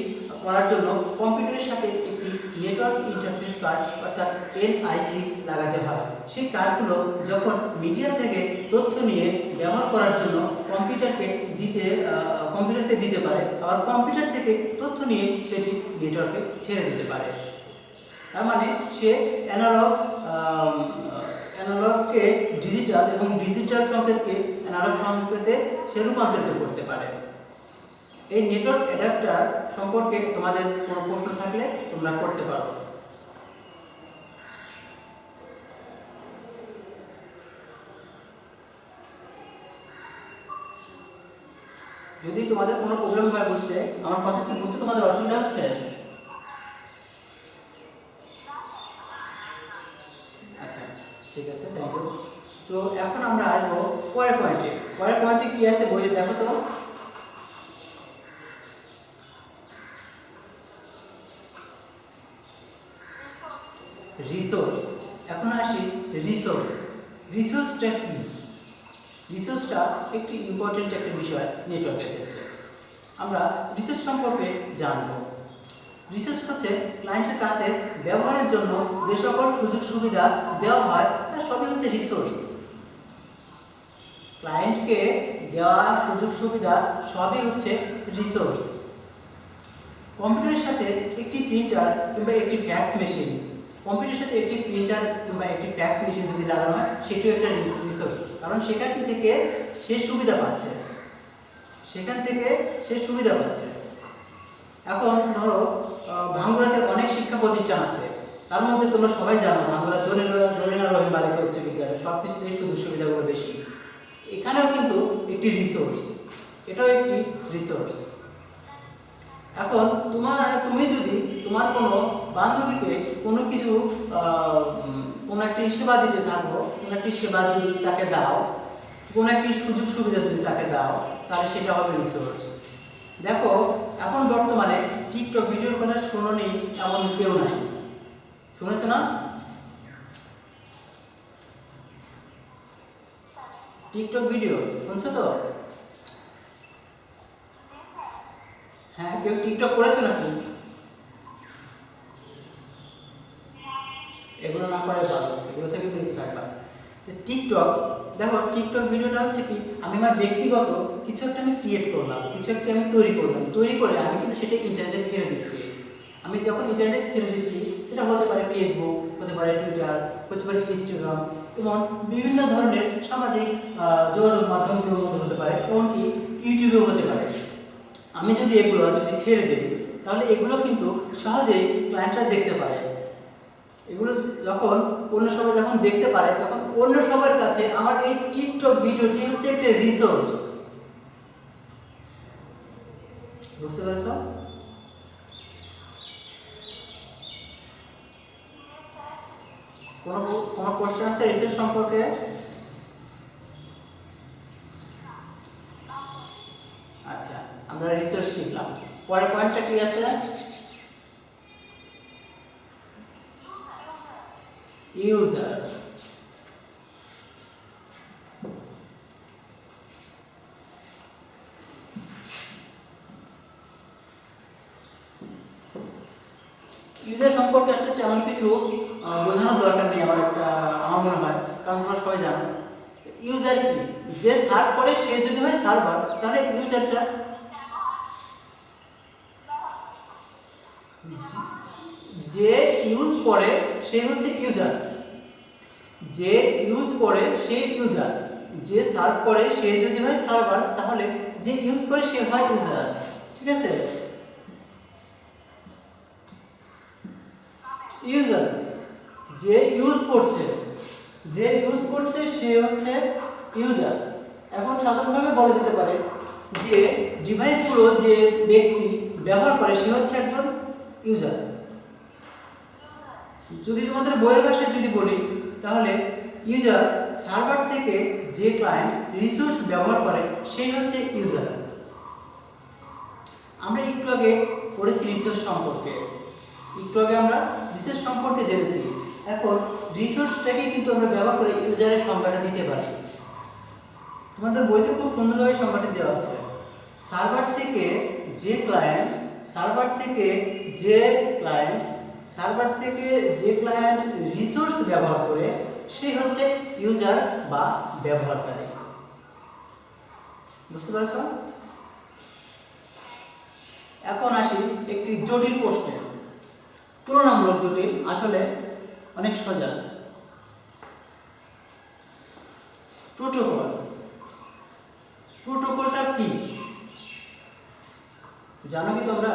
Speaker 1: করার জন্য কম্পিউটারের সাথে একটি নেটওয়ার্ক ইন্টারফেস কার্ড অর্থাৎ এনআইসি লাগাতে হয়। সেই কার্ডগুলো যখন মিডিয়া থেকে তথ্য নিয়ে ব্যবহার করার জন্য কম্পিউটারকে দিতে পারে, আবার কম্পিউটার থেকে তথ্য নিয়ে সেটি নেটওয়ার্কে ছেড়ে দিতে পারে। তার মানে সে অ্যানালগকে ডিজিটাল এবং ডিজিটাল সংকেতকে অ্যানালগ সংকেতে সে রূপান্তরিত করতে পারে। এই নেটওয়ার্ক অ্যাডাপ্টার সম্পর্কে তোমাদের কোনো প্রশ্ন থাকলে তোমরা করতে পারো। যদি তোমাদের কোনো প্রবলেম হয় বুঝতে, আমার কথা কি বুঝতে তোমাদের অসুবিধা হচ্ছে? আচ্ছা, ঠিক আছে, থ্যাংক ইউ। তো তো এখন আমরা আসবো পরের পয়েন্টে। পরের পয়েন্টে কি আছে বইতে দেখো তো। রিসোর্স। এখন আসি রিসোর্স। রিসোর্সটা কি? রিসোর্সটা একটি ইম্পর্টেন্ট একটা বিষয় নেটওয়ার্কের ক্ষেত্রে। আমরা রিসোর্স সম্পর্কে জানব। রিসোর্স হচ্ছে ক্লায়েন্টের কাছে ব্যবহারের জন্য যে সকল সুযোগ সুবিধা দেওয়া হয় তার সবই হচ্ছে রিসোর্স। ক্লায়েন্টকে দেওয়া সুযোগ সুবিধা সবই হচ্ছে রিসোর্স। কম্পিউটারের সাথে একটি প্রিন্টার কিংবা একটি ফ্যাক্স মেশিন, কম্পিউটারের সাথে একটি প্রিন্টার কিংবা একটি ফ্যাক্স মেশিন যদি লাগানো হয় সেটিও একটা রিসোর্স, কারণ সেখান থেকে সে সুবিধা পাচ্ছে, সেখান থেকে সে সুবিধা পাচ্ছে। এখন ধরো ভাঙ্গুড়াতে অনেক শিক্ষা প্রতিষ্ঠান আছে, তার মধ্যে তোমরা সবাই জানো ভাঙ্গুড়া জরিনা রহিম বালিকা উচ্চ বিদ্যালয়, সব কিছুতেই সুযোগ সুবিধাগুলো বেশি। এখানেও কিন্তু একটি রিসোর্স, এটাও একটি রিসোর্স। এখন তুমি যদি তোমার কোনো বান্ধবীকে কোনো কিছু কোনো একটি সেবা দিতে থাকো, কোনো একটি সেবা যদি তাকে দাও, কোনো একটি সুযোগ সুবিধা যদি তাকে দাও, তাহলে সেটা হবে রিসোর্স। দেখো এখন বর্তমানে টিকটক ভিডিওর কথা শোনোনি এমন কেউ নাই, শুনেছো না? টিকটক ভিডিও শুনছো তো? হ্যাঁ, কেউ টিকটক করেছে নাকি? এগুলো না করে ভালো, এগুলো থেকে বেঁচে থাকবা। টিকটক, দেখো টিকটক ভিডিওটা হচ্ছে কি, আমি আমার ব্যক্তিগত কিছু একটা আমি ক্রিয়েট করলাম, কিছু একটা আমি তৈরি করলাম, তৈরি করে আমি কিন্তু সেটা ইন্টারনেটে ছেড়ে দিচ্ছি। আমি যখন ইন্টারনেটে ছেড়ে দিচ্ছি, এটা হতে পারে ফেসবুক, হতে পারে টুইটার, হতে পারে ইনস্টাগ্রাম, এবং বিভিন্ন ধরনের সামাজিক যোগাযোগ মাধ্যমগুলোর মধ্যে হতে পারে, এমনকি ইউটিউবেও হতে পারে। আমি যদি এগুলো যদি ছেড়ে দিই, তাহলে এগুলো কিন্তু সহজেই ক্লায়েন্টরা দেখতে পারে। এগুলো যখন অন্য সবাই যখন দেখতে পারে, তখন অন্য সবার কাছে আমার এই টিকটক ভিডিওটি হচ্ছে একটা রিসোর্স। বুঝতে পেরেছ? কোনো কোশ্চেন আছে রিসোর্স সম্পর্কে? আচ্ছা, আমরা রিসোর্স শিখলাম। পরের পয়েন্টটা কি আছে? ইউজার। ইউজার সম্পর্কে আসলে তেমন কিছু বোঝানোর দরকার নেই আমার মনে হয়, কারণ তোমরা সবাই জানো। ইউজার কি? যে সার্ভ করে সে যদি হয় সার্ভার, তাহলে ইউজারটা যে ইউজ করে সে হচ্ছে ইউজার, যে ইউজ করে সে ইউজার, যে সার্ভ করে সে যদি হয় সার্ভার, তাহলে যে ইউজ করে সে হয় ইউজার। ঠিক আছে? ইউজার যে ইউজ করছে, যে ইউজ করছে সে হচ্ছে ইউজার। এখন সাধারণভাবে বলা যেতে পারে যে ডিভাইসগুলো যে ব্যক্তি ব্যবহার করে সে হচ্ছে একজন ইউজার। যদি তোমাদের বইয়ের ভাষায় যদি বলি, তাহলে ইউজার সার্ভার থেকে যে ক্লায়েন্ট রিসোর্স ব্যবহার করে সেই হচ্ছে ইউজার। আমরা একটু আগে পড়েছি রিসোর্স সম্পর্কে, একটু আগে আমরা রিসোর্স সম্পর্কে জেনেছি। এখন রিসোর্সটাকে কিন্তু আমরা ব্যবহার করে ইউজারের সংজ্ঞাটা দিতে পারি। তোমাদের বইতে খুব সুন্দরভাবে সংজ্ঞাটি দেওয়া আছে। সার্ভার থেকে যে ক্লায়েন্ট, সার্ভার থেকে যে ক্লায়েন্ট, সার্ভার থেকে যে ক্লায়েন্ট রিসোর্স ব্যবহার করে সেই হচ্ছে ইউজার বা ব্যবহারকারী। বুঝতে পারছো? এখন আসি একটি জটিল প্রশ্নে, তুলনামূলক জটিল, আসলে অনেক সোজা। প্রোটোকল, প্রোটোকলটা কি জানো কি তোমরা?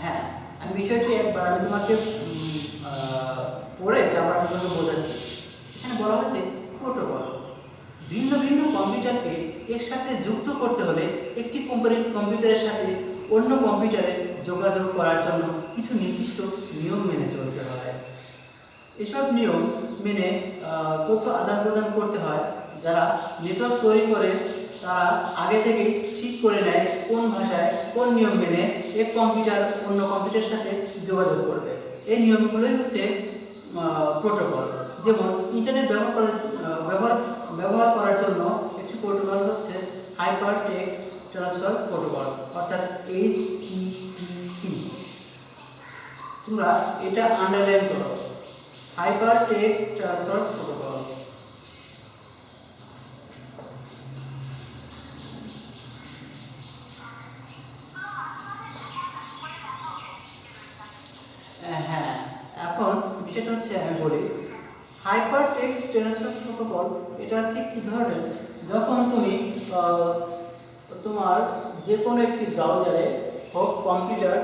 Speaker 1: হ্যাঁ, আমি বিষয়টি একবার আমি তোমাকে পড়ে তারপর আমি তোমাকে বোঝাচ্ছি। এখানে বলা হয়েছে কম্পিউটারকে এর সাথে যুক্ত করতে হলে একটি কম্পিউটারের সাথে অন্য কম্পিউটারে যোগাযোগ করার জন্য কিছু নির্দিষ্ট নিয়ম মেনে চলতে হয়। এসব নিয়ম মেনে তথ্য আদান প্রদান করতে হয়। যারা নেটওয়ার্ক তৈরি করে তারা আগে থেকেই ঠিক করে নেয় কোন ভাষায় কোন নিয়ম মেনে এক কম্পিউটার অন্য কম্পিউটারের সাথে যোগাযোগ করবে। এই নিয়মগুলোই হচ্ছে প্রোটোকল। যেমন ইন্টারনেট ব্যবহার করার জন্য একটি প্রোটোকল হচ্ছে হাইপার টেক্সট ট্রান্সফার প্রোটোকল, অর্থাৎ HTTP। তোমরা এটা আন্ডারলাইন করো, হাইপার টেক্সট ট্রান্সফার প্রোটোকল। হ্যাঁ, এখন বিষয়টা হচ্ছে আমি বলি, হাইপার টেক্সট ট্রান্সফার প্রোটোকল এটা হচ্ছে কি ধরনের, যখন তুমি তোমার যে কোনো একটি ব্রাউজারে হোক, কম্পিউটার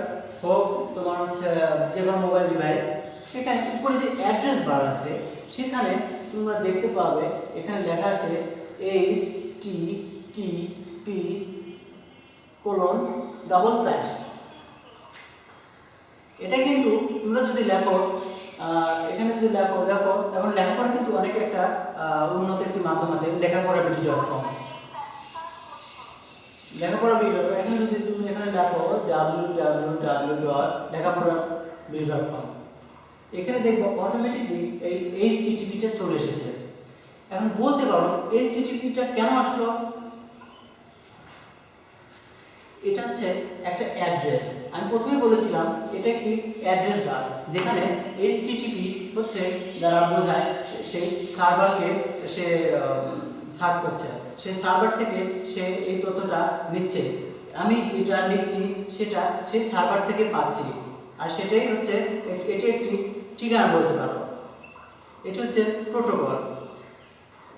Speaker 1: হোক, তোমার হচ্ছে যে কোনো মোবাইল ডিভাইস, সেখানে উপরে যে অ্যাড্রেস বার আছে সেখানে তোমরা দেখতে পাবে এখানে লেখা আছে http:// এটা কিন্তু তোমরা যদি লেখো, এখানে যদি লেখো, দেখো এখন লেখাপড়া কিন্তু অনেক একটা উন্নত একটি মাধ্যম আছে, লেখাপড়া.বিডি.com। লেখাপড়া.বিডি.com, এখানে যদি তুমি এখানে লেখো www.লেখাপড়া.বিডি.com, এখানে দেখবো অটোমেটিকলি এই HTTP-টা চলে এসেছে। এখন বলতে পারো HTTP-টা কেন আসলো? এটা হচ্ছে একটা অ্যাড্রেস। আমি প্রথমে বলেছিলাম এটা একটি অ্যাড্রেস বার, যেখানে HTTP হচ্ছে যারা বোঝায় সেই সার্ভারকে সে সার্ভ করছে, সেই সার্ভার থেকে সে এই তথ্যটা নিচ্ছে। আমি যেটা নিচ্ছি সেটা সেই সার্ভার থেকে পাচ্ছি, আর সেটাই হচ্ছে এটি একটি ঠিকানা বলতে পারো। এটা হচ্ছে প্রোটোকল।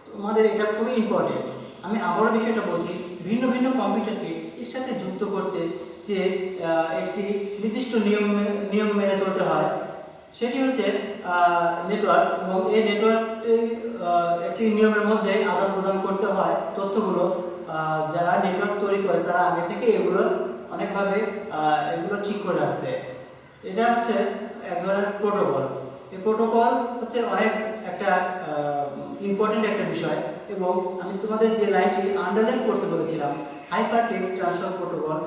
Speaker 1: তোমাদের এটা খুবই ইম্পর্টেন্ট। আমি আবারও বিষয়টা বলছি, ভিন্ন ভিন্ন কম্পিউটারকে এর সাথে যুক্ত করতে যে একটি নির্দিষ্ট নিয়ম মেনে চলতে হয়, সেটি হচ্ছে নেটওয়ার্ক। এবং এই নেটওয়ার্কটি একটি নিয়মের মধ্যে আদান প্রদান করতে হয় তথ্যগুলো। যারা নেটওয়ার্ক তৈরি করে তারা আগে থেকে এগুলো অনেকভাবে এগুলো ঠিক করে রাখছে। এটা হচ্ছে এক ধরনের প্রোটোকল। এই প্রোটোকল হচ্ছে অনেক একটা ইম্পর্টেন্ট একটা বিষয়। এবং আমি তোমাদের যে লাইনটি আন্ডারলাইন করতে বলেছিলাম, হাইপার টেক্সট ট্রান্সফার প্রোটোকল,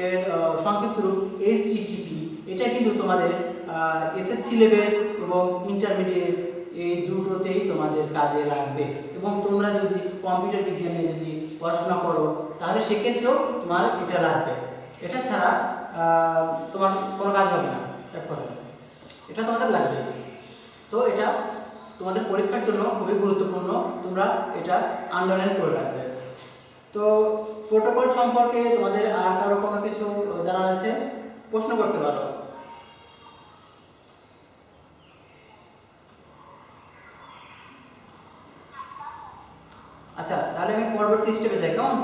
Speaker 1: এর সংক্ষিপ্ত রূপ HTTP। এটা কিন্তু তোমাদের SSC লেভেল এবং ইন্টারমিডিয়েট এই দুটোতেই তোমাদের কাজে লাগবে। এবং তোমরা যদি কম্পিউটার বিজ্ঞান নিয়ে যদি পড়াশোনা করো তাহলে সেক্ষেত্রেও তোমার এটা লাগবে। এটা ছাড়া তোমার কোনো কাজ হবে না, এক কথা, এটা তোমাদের লাগবে। তো এটা তোমাদের পরীক্ষার জন্য খুবই গুরুত্বপূর্ণ, তোমরা এটা আন্ডারলাইন করে রাখবে। তো প্রোটোকল সম্পর্কে তোমাদের আর কারো কোনো কিছু জানার আছে, প্রশ্ন করতে পারো। আচ্ছা, তাহলে আমি পরবর্তী স্টেপে যাই, কেমন?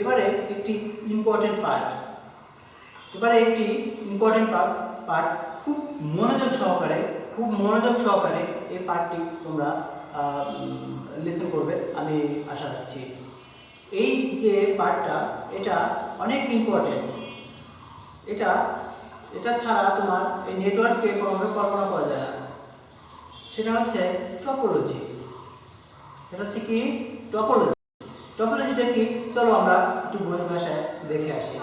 Speaker 1: এবারে একটি ইম্পর্টেন্ট পার্ট, খুব মনোযোগ সহকারে এই পার্টটি তোমরা লিসেন করবে, আমি আশা রাখছি। এই যে পার্টটা, এটা অনেক ইম্পর্টেন্ট। এটা ছাড়া তোমার এই নেটওয়ার্ককে কোনোভাবে কল্পনা করা যায় না। সেটা হচ্ছে টপোলজি। এটা হচ্ছে কি টপোলজি। টপোলজিটা কি, চলো আমরা একটু বইয়ের ভাষায় দেখে আসি।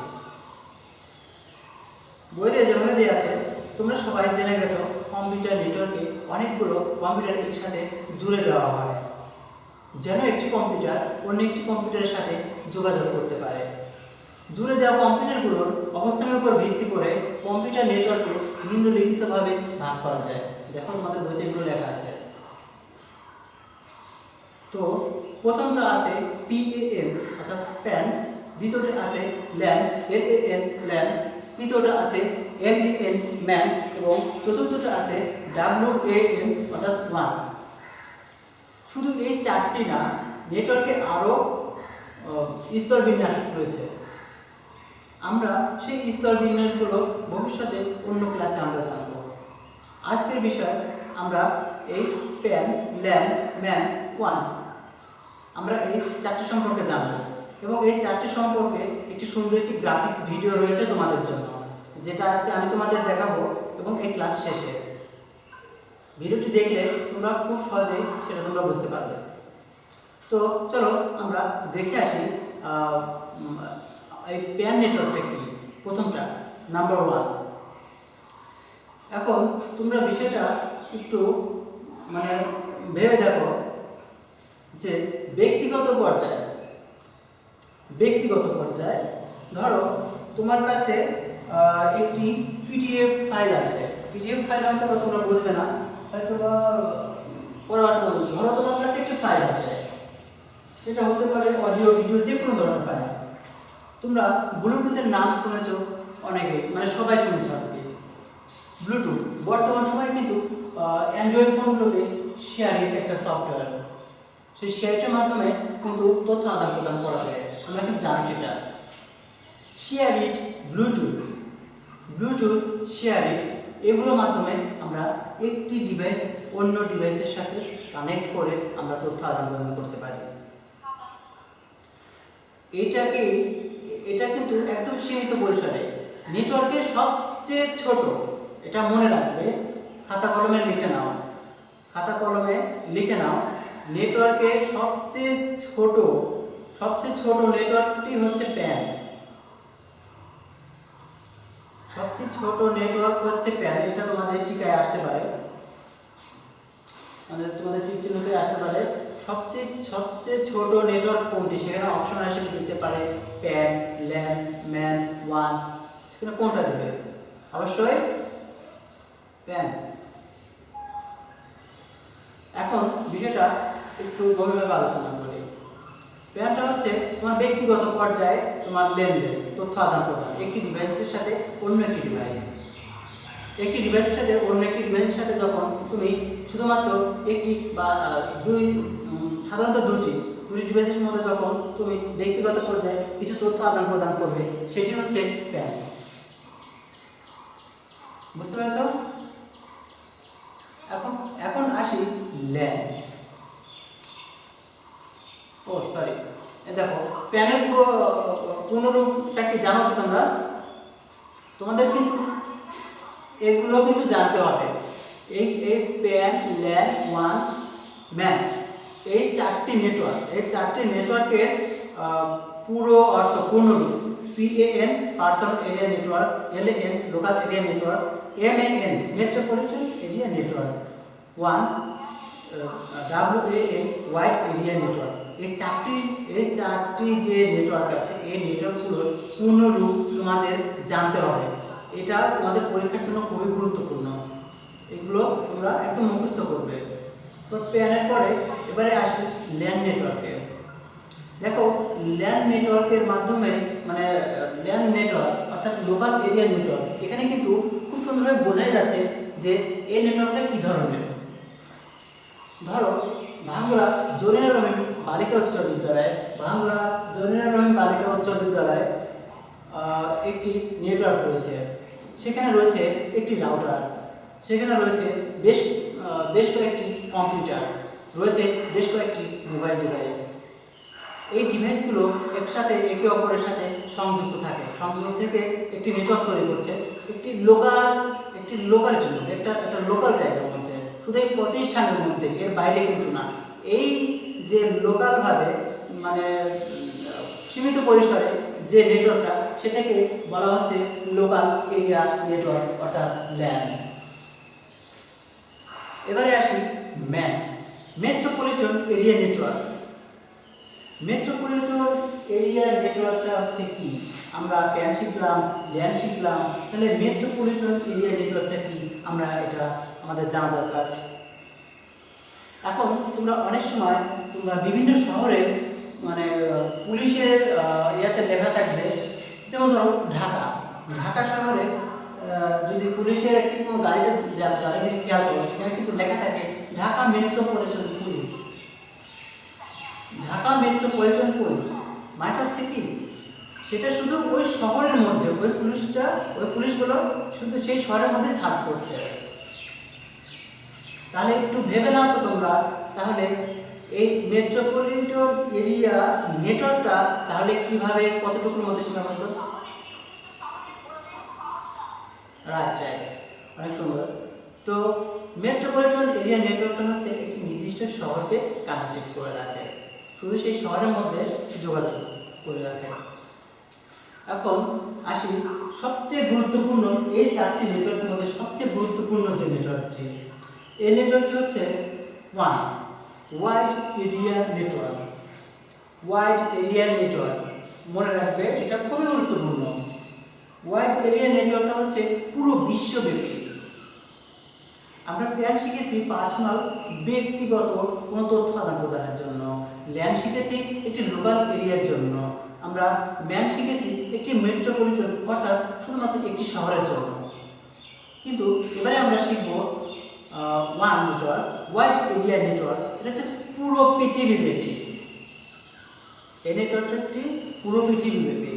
Speaker 1: বইতে যেভাবে দেওয়া আছে, তোমরা সবাই জেনে গেছো কম্পিউটার নেটওয়ার্কে অনেকগুলো কম্পিউটার একসাথে জুড়ে দেওয়া হয়, যেন একটি কম্পিউটার অন্য একটি কম্পিউটারের সাথে যোগাযোগ করতে পারে। জুড়ে দেওয়া কম্পিউটারগুলোর অবস্থানের উপর ভিত্তি করে কম্পিউটার নেটওয়ার্কে নিম্নলিখিতভাবে ভাগ করা যায়। দেখো তোমাদের বইতে এগুলো লেখা আছে। তো প্রথমটা আছে PAN অর্থাৎ প্যান, দ্বিতীয়টা আছে LAN LAN, তৃতীয়টা আছে MAN ম্যান, এবং চতুর্থটা আছে WAN অর্থাৎ ওয়ান। শুধু এই চারটি না, নেটওয়ার্কে আরও স্তর বিন্যাস রয়েছে। আমরা সেই স্তর বিন্যাসগুলো ভবিষ্যতে অন্য ক্লাসে আমরা জানব। আজকের বিষয় আমরা এই প্যান, ল্যান, ম্যান, ওয়ান আমরা এই চারটি সম্পর্কে জানব এবং এই চারটি সম্পর্কে একটি সুন্দর একটি গ্রাফিক্স ভিডিও রয়েছে তোমাদের জন্য, যেটা আজকে আমি তোমাদের দেখাবো এবং এই ক্লাস শেষে ভিডিওটি দেখলে তোমরা খুব সহজেই সেটা তোমরা বুঝতে পারবে। তো চলো আমরা দেখে আসি এই প্যান নেটওয়ার্কটা কি। প্রথমটা নাম্বার 1। এখন তোমরা বিষয়টা একটু ভেবে দেখো যে ব্যক্তিগত পর্যায়ে ধরো তোমার কাছে একটি পিডিএফ ফাইল আছে। পিডিএফ ফাইল হয়তো তোমরা বুঝবে না, হয়তো পরবর্তী ধরো তোমার কাছে একটি ফাইল আছে, সেটা হতে পারে অডিও, ভিডিও, যে কোনো ধরনের ফাইল। তোমরা ব্লুটুথের নাম শুনেছো অনেকে, সবাই শুনেছো আর কি। ব্লুটুথ বর্তমান সময় কিন্তু অ্যান্ড্রয়েড ফোনগুলোতে শেয়ারিট একটা সফটওয়্যার, সেই শেয়ারিটের মাধ্যমে কিন্তু তথ্য আদান প্রদান করা হয়। আমরা কিন্তু জানি সেটা শেয়ারিট, ব্লুটুথ, শেয়ারিট, এগুলোর মাধ্যমে আমরা একটি ডিভাইস অন্য ডিভাইসের সাথে কানেক্ট করে আমরা তথ্য আদান প্রদান করতে পারি। এটা কিন্তু একদম সীমিত পরিসরে, নেটওয়ার্কের সবচেয়ে ছোট, এটা মনে রাখবে, খাতা কলমে লিখে নাও। নেটওয়ার্কের সবচেয়ে ছোট নেটওয়ার্কটি হচ্ছে প্যান। সবচেয়ে ছোট নেটওয়ার্ক হচ্ছে প্যান। এটা তোমাদের টিকায় আসতে পারে, তোমাদের টিক চিহ্নতে আসতে পারে। সবচেয়ে ছোট নেটওয়ার্ক কোনটি, সেখানে অপশন হিসেবে দিতে পারে প্যান, ল্যান, ম্যান, ওয়ান। সেখানে কোনটা দিবে? অবশ্যই প্যান। এখন বিষয়টা একটু গভীরভাবে আলোচনা করি। প্যানটা হচ্ছে তোমার ব্যক্তিগত পর্যায়ে তোমার লেনদেন, তথ্য আদান প্রদান, একটি ডিভাইসের সাথে অন্য একটি ডিভাইসের সাথে যখন তুমি শুধুমাত্র একটি বা সাধারণত দুটি ডিভাইসের মধ্যে যখন তুমি ব্যক্তিগত পর্যায়ে কিছু তথ্য আদান প্রদান করবে, সেটি হচ্ছে প্যান। বুঝতে পেরেছ? এখন আসি ল্যান। দেখো প্যানের পুনরূপটা কি জানো কি তোমরা? তোমাদের কিন্তু এগুলো কিন্তু জানতে হবে। এই প্যান, ল্যান, ওয়ান, ম্যান, এই চারটি নেটওয়ার্কের পুরো অর্থ পূর্ণরূপ PAN personal area network, LAN local area network, MAN metropolitan area network, 1 WAN wide area network. এই চারটি যে নেটওয়ার্ক আছে, এই নেটওয়ার্কগুলোর পূর্ণরূপ তোমাদের জানতে হবে। এটা তোমাদের পরীক্ষার জন্য খুবই গুরুত্বপূর্ণ। এগুলো তোমরা একদম মুখস্থ করবে। তো প্যানের পরে এবারে আসি ল্যান নেটওয়ার্কে। দেখো ল্যান নেটওয়ার্কের মাধ্যমে ল্যান নেটওয়ার্ক অর্থাৎ লোকাল এরিয়া নেটওয়ার্ক, এখানে কিন্তু খুব সুন্দরভাবে বোঝাই যাচ্ছে যে এই নেটওয়ার্কটা কী ধরনের। ধরো ভাঙ্গুড়া জরিনা রহিম বালিকা উচ্চ বিদ্যালয়ে একটি নেটওয়ার্ক রয়েছে। সেখানে রয়েছে একটি রাউটার, সেখানে রয়েছে বেশ কয়েকটি কম্পিউটার, রয়েছে বেশ কয়েকটি মোবাইল ডিভাইস। এই ডিভাইসগুলো একসাথে একে অপরের সাথে সংযুক্ত থেকে একটি নেটওয়ার্ক তৈরি করছে, একটি লোকালিটির মধ্যে, একটা লোকাল জায়গার মধ্যে, শুধু এই প্রতিষ্ঠানের মধ্যে, এর বাইরে কিন্তু না। এই যে লোকালভাবে সীমিত পরিসরে যে নেটওয়ার্কটা, সেটাকে বলা হচ্ছে লোকাল এরিয়া নেটওয়ার্ক অর্থাৎ ল্যান। এবারে আসি MAN, metropolitan area network. Metropolitan area নেটওয়ার্কটা হচ্ছে কি? আমরা প্যান শিখলাম, ল্যান শিখলাম, তাহলে মেট্রোপলিটন এরিয়া নেটওয়ার্কটা কি আমরা এটা আমাদের জানা দরকার। এখন তোমরা অনেক সময় বিভিন্ন শহরে পুলিশের ইয়াতে লেখা থাকবে, যেমন ধরো ঢাকা শহরে যদি পুলিশের একটি কোনো গাড়িতে খেয়াল করো, সেখানে কিন্তু লেখা থাকে Dhaka metropolitan police. Dhaka metropolitan police মানে হচ্ছে কি, সেটা শুধু ওই শহরের মধ্যে ওই পুলিশগুলো শুধু সেই শহরের মধ্যে সার্ভ করছে। তাহলে একটু ভেবে নাও তো তোমরা, তাহলে এই মেট্রোপলিটন এরিয়া নেটওয়ার্কটা তাহলে কিভাবে কতটুকুর মধ্যে সীমাবদ্ধ? রাইট, অনেক সুন্দর। তো মেট্রোপলিটন এরিয়া নেটওয়ার্কটা হচ্ছে একটি নির্দিষ্ট শহরকে কানেক্টেড করে রাখে, শুধু সেই শহরের মধ্যে যোগাযোগ করে রাখে। এখন আসি সবচেয়ে গুরুত্বপূর্ণ এই 4টি নেটওয়ার্কের মধ্যে সবচেয়ে গুরুত্বপূর্ণ যে নেটওয়ার্কটি, এই নেটওয়ার্কটি হচ্ছে wide area network. Wide area network মনে রাখবে, এটা খুবই গুরুত্বপূর্ণ। ওয়াইড এরিয়া নেটওয়ার্কটা হচ্ছে পুরো বিশ্বব্যাপী। আমরা প্ল্যান শিখেছি পার্সোনাল ব্যক্তিগত কোনো তথ্য আদান প্রদানের জন্য, ল্যান্ড শিখেছি একটি লোকাল এরিয়ার জন্য, আমরা ম্যান শিখেছি একটি মেট্রোপলিটন অর্থাৎ শুধুমাত্র একটি শহরের জন্য। কিন্তু এবারে আমরা শিখব ওয়াইড এরিয়া নেটওয়ার্ক। এটা হচ্ছে পুরো পৃথিবীব্যাপী। এই নেটওয়ার্কটি পুরো পৃথিবীব্যাপী।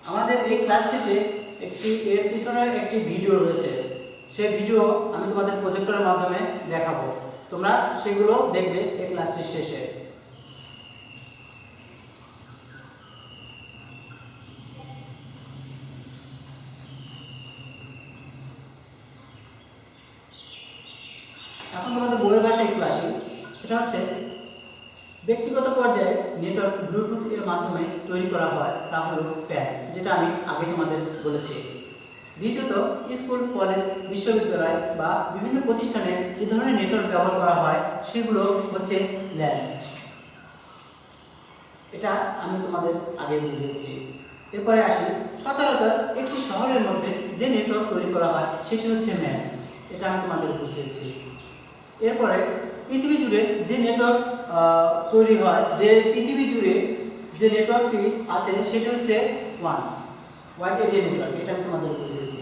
Speaker 1: আমাদের এই ক্লাস শেষে এর পিছনে একটি ভিডিও রয়েছে, সেই ভিডিও আমি তোমাদের প্রজেক্টরের মাধ্যমে দেখাবো, তোমরা সেগুলো দেখবে এই ক্লাসটির শেষে। এখন তোমাদের বইয়ের ভাষায় একটু আসি। সেটা হচ্ছে ব্যক্তিগত পর্যায়ে নেটওয়ার্ক ব্লুটুথ এর মাধ্যমে তৈরি করা হয়, তা হলো প্যান, যেটা আমি আগে তোমাদের বলেছি। দ্বিতীয়ত, স্কুল, কলেজ, বিশ্ববিদ্যালয় বা বিভিন্ন প্রতিষ্ঠানে যে ধরনের নেটওয়ার্ক ব্যবহার করা হয় সেগুলো হচ্ছে ল্যান। এটা আমি তোমাদের আগে বুঝিয়েছি। এরপরে আসি সচরাচর একটি শহরের মধ্যে যে নেটওয়ার্ক তৈরি করা হয় সেটি হচ্ছে ম্যান। এটা আমি তোমাদের বুঝিয়েছি। এরপরে পৃথিবী জুড়ে যে নেটওয়ার্ক তৈরি হয়, যে পৃথিবী জুড়ে যে নেটওয়ার্কটি আছে সেটি হচ্ছে ওয়াইড এরিয়া নেটওয়ার্ক। এটা আমি তোমাদের বুঝিয়েছি।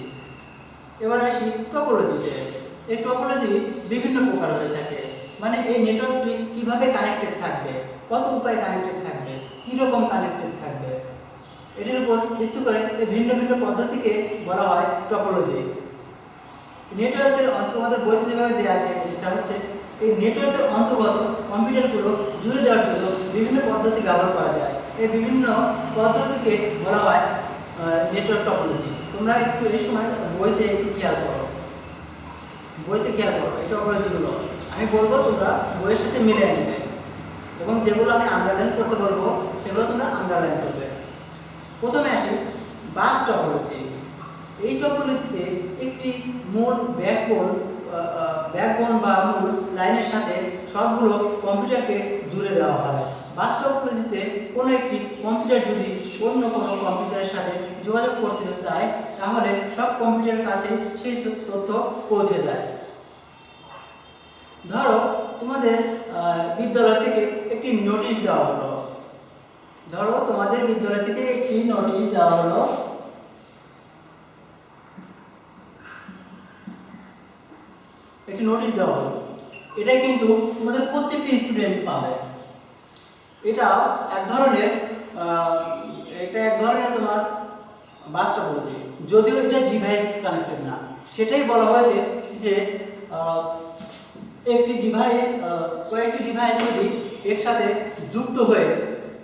Speaker 1: এবার আসি টপোলজিতে। এই টপোলজি বিভিন্ন প্রকার হয়ে থাকে, মানে এই নেটওয়ার্কটি কিভাবে কানেক্টেড থাকবে, কত উপায়ে কানেক্টেড থাকবে, কীরকম কানেক্টেড থাকবে, এটির উপর ভিত্তি করে এই ভিন্ন ভিন্ন পদ্ধতিকে বলা হয় টপোলজি। নেটওয়ার্কের তোমাদের বইতে যেভাবে দেওয়া আছে, এটা হচ্ছে এই নেটওয়ার্কের অন্তর্গত কম্পিউটারগুলো জুড়ে দেওয়ার জন্য বিভিন্ন পদ্ধতি ব্যবহার করা যায়। এই বিভিন্ন পদ্ধতিকে বলা হয় নেটওয়ার্ক টপোলজি। তোমরা একটু এই সময় বইতে একটু খেয়াল করো, এই টপোলজিগুলো আমি বলবো, তোমরা বইয়ের সাথে মিলিয়ে নেবে এবং যেগুলো আমি আন্ডারলাইন করতে বলবো সেগুলো তোমরা আন্ডারলাইন করবে। প্রথমে আসি বাস টপোলজি। এই টপোলজিতে একটি মূল ব্যাকবোন বা মূল লাইনের সাথে সবগুলো কম্পিউটারকে জুড়ে দেওয়া হয়। বাস টপোলজিতে কোনো একটি কম্পিউটার যদি অন্য কোনো কম্পিউটারের সাথে যোগাযোগ করতে চায় তাহলে সব কম্পিউটারের কাছে সেই তথ্য পৌঁছে যায়। ধরো তোমাদের বিদ্যালয় থেকে একটি নোটিশ দেওয়া হলো, এটা কিন্তু তোমাদের প্রত্যেকটি স্টুডেন্ট পাবে। এটা এক ধরনের তোমার বাস টপোলজি, যদিও এটা ডিভাইস কানেক্টেড না। সেটাই বলা হয়েছে যে কয়েকটি ডিভাইস যদি একসাথে যুক্ত হয়ে,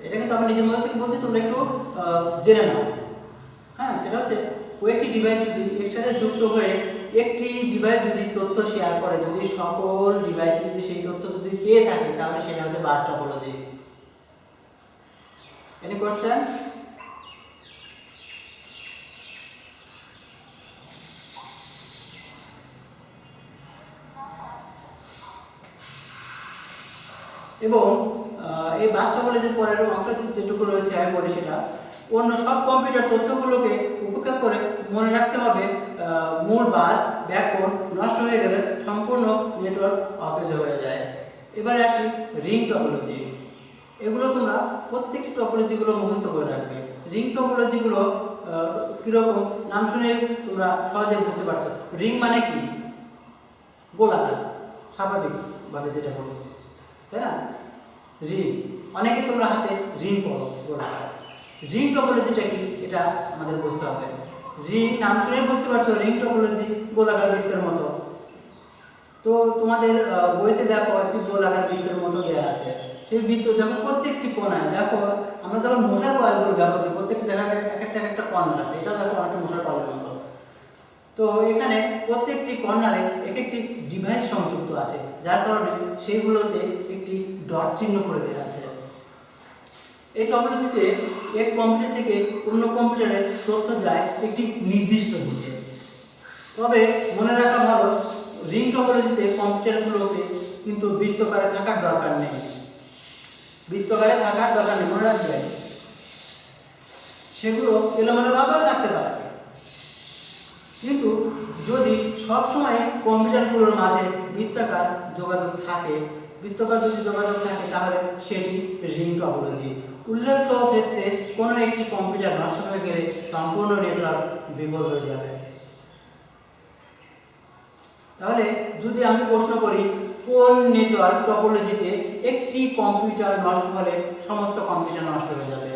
Speaker 1: এটা কিন্তু আমি নিজের মধ্যে থেকে বলছি, তোমরা একটু জেনে নাও। হ্যাঁ, সেটা হচ্ছে কয়েকটি ডিভাইস যদি একসাথে যুক্ত হয়ে একটি ডিভাইস যদি তথ্য শেয়ার করে, যদি সকল ডিভাইসে যদি সেই তথ্য যদি পেয়ে থাকে তাহলে সেটা হচ্ছে বাস টপোলজি। Any question? এবং এই বাস টপোলজির পরের অংশ যেটুকু রয়েছে আমি বলি, সেটা অন্য সব কম্পিউটার তথ্যগুলোকে উপেক্ষা করে মনে রাখতে হবে মূল বাস ব্যাকবোন নষ্ট হয়ে গেলে সম্পূর্ণ নেটওয়ার্ক অকেজ হয়ে যায়। এবারে আসি রিং টপোলজি। এগুলো তোমরা প্রত্যেকটি টপোলজিগুলো মুখস্থ করে রাখবে। রিং টপোলজিগুলো কীরকম নাম শুনে তোমরা সহজে বুঝতে পারছো। রিং মানে কি? গোলাকার, স্বাভাবিকভাবে যেটা বলবো, তাই না? রিং, অনেকে তোমরা হাতে রিং পরো গোলাকার। রিং টপোলজিটা কি এটা আমাদের বুঝতে হবে। রিং নাম শুনে বুঝতে পারছো, রিং টপোলজি গোলাকার বৃত্তের মতো। তো তোমাদের বইতে দেখো একটি গোলাকার বৃত্তের মতো দেওয়া আছে। সেই বৃত্ত দেখো প্রত্যেকটি কোণায়, দেখো আমরা যখন মশার কয়েলগুলো ব্যবহার করি প্রত্যেকটি দেখা এক একটা কর্নার আছে, এটা দেখো অনেকটা মশার কয়েলের মতো। তো এখানে প্রত্যেকটি কর্নারে এক একটি ডিভাইস সংযুক্ত আছে, যার কারণে সেইগুলোতে একটি ডট চিহ্ন করে দেওয়া আছে। এই টপোলজিতে এক কম্পিউটার থেকে অন্য কম্পিউটারে তথ্য যায় একটি নির্দিষ্ট দিকে। তবে মনে রাখা ভালো, রিং টপোলজিতে কম্পিউটারগুলোকে কিন্তু বৃত্তাকারে থাকার দরকার নেই, বৃত্তাকারে থাকার দরকার নেই, মনে রাখবেন। সেগুলো এলোমেলোভাবেও থাকতে পারে, কিন্তু যদি সবসময় কম্পিউটারগুলোর মাঝে বৃত্তাকার যোগাযোগ থাকে, বৃত্তাকার যদি যোগাযোগ থাকে তাহলে সেটি রিং টপোলজি। উল্লেখ্য ক্ষেত্রে কোনো একটি কম্পিউটার নষ্ট হয়ে গেলে সম্পূর্ণ নেটওয়ার্ক বিফল হয়ে যাবে। তাহলে যদি আমি প্রশ্ন করি কোন নেটওয়ার্ক টপোলজিতে একটি কম্পিউটার নষ্ট হলে সমস্ত কম্পিউটার নষ্ট হয়ে যাবে,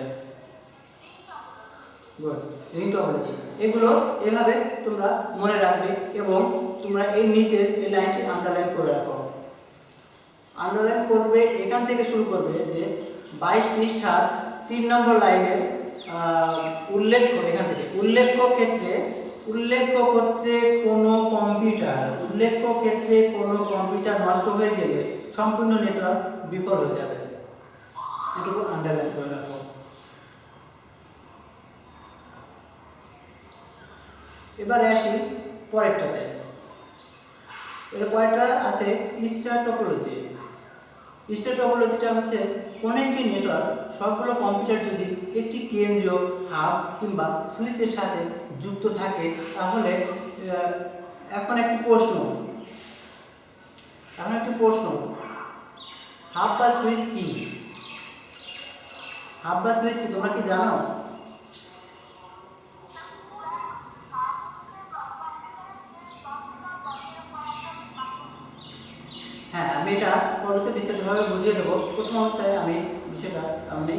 Speaker 1: গুড, রিং টপোলজি। এগুলো এভাবে তোমরা মনে রাখবে এবং তোমরা এই নিচের এই লাইনটি আন্ডারলাইন করে রাখো। আন্ডারলাইন করবে, এখান থেকে শুরু করবে যে 22 পৃষ্ঠার 3 নম্বর লাইনের উল্লেখ্য, এখান থেকে উল্লেখ্য ক্ষেত্রে কোনো কম্পিউটার নষ্ট হয়ে গেলে সম্পূর্ণ নেটওয়ার্ক বিফল হয়ে যাবে, এটুকু আন্ডারলাইন করে রাখো। এবারে আসি পরেরটাতে। এর পরেরটা আছে স্টার টপোলজি। স্টার টপোলজিটা হচ্ছে কোনো একটি নেটওয়ার্ক সবগুলো কম্পিউটার যদি একটি কেন্দ্রীয় হাব কিংবা সুইচের সাথে যুক্ত থাকে তাহলে এখন একটি প্রশ্ন, হাব বা সুইচ কি? হাব বা সুইচ কি তোমরা কি জানো? হ্যাঁ, আমি এটা পরবর্তী বিস্তারিতভাবে বুঝিয়ে দেবো। প্রথম অবস্থায় আমি বিষয়টা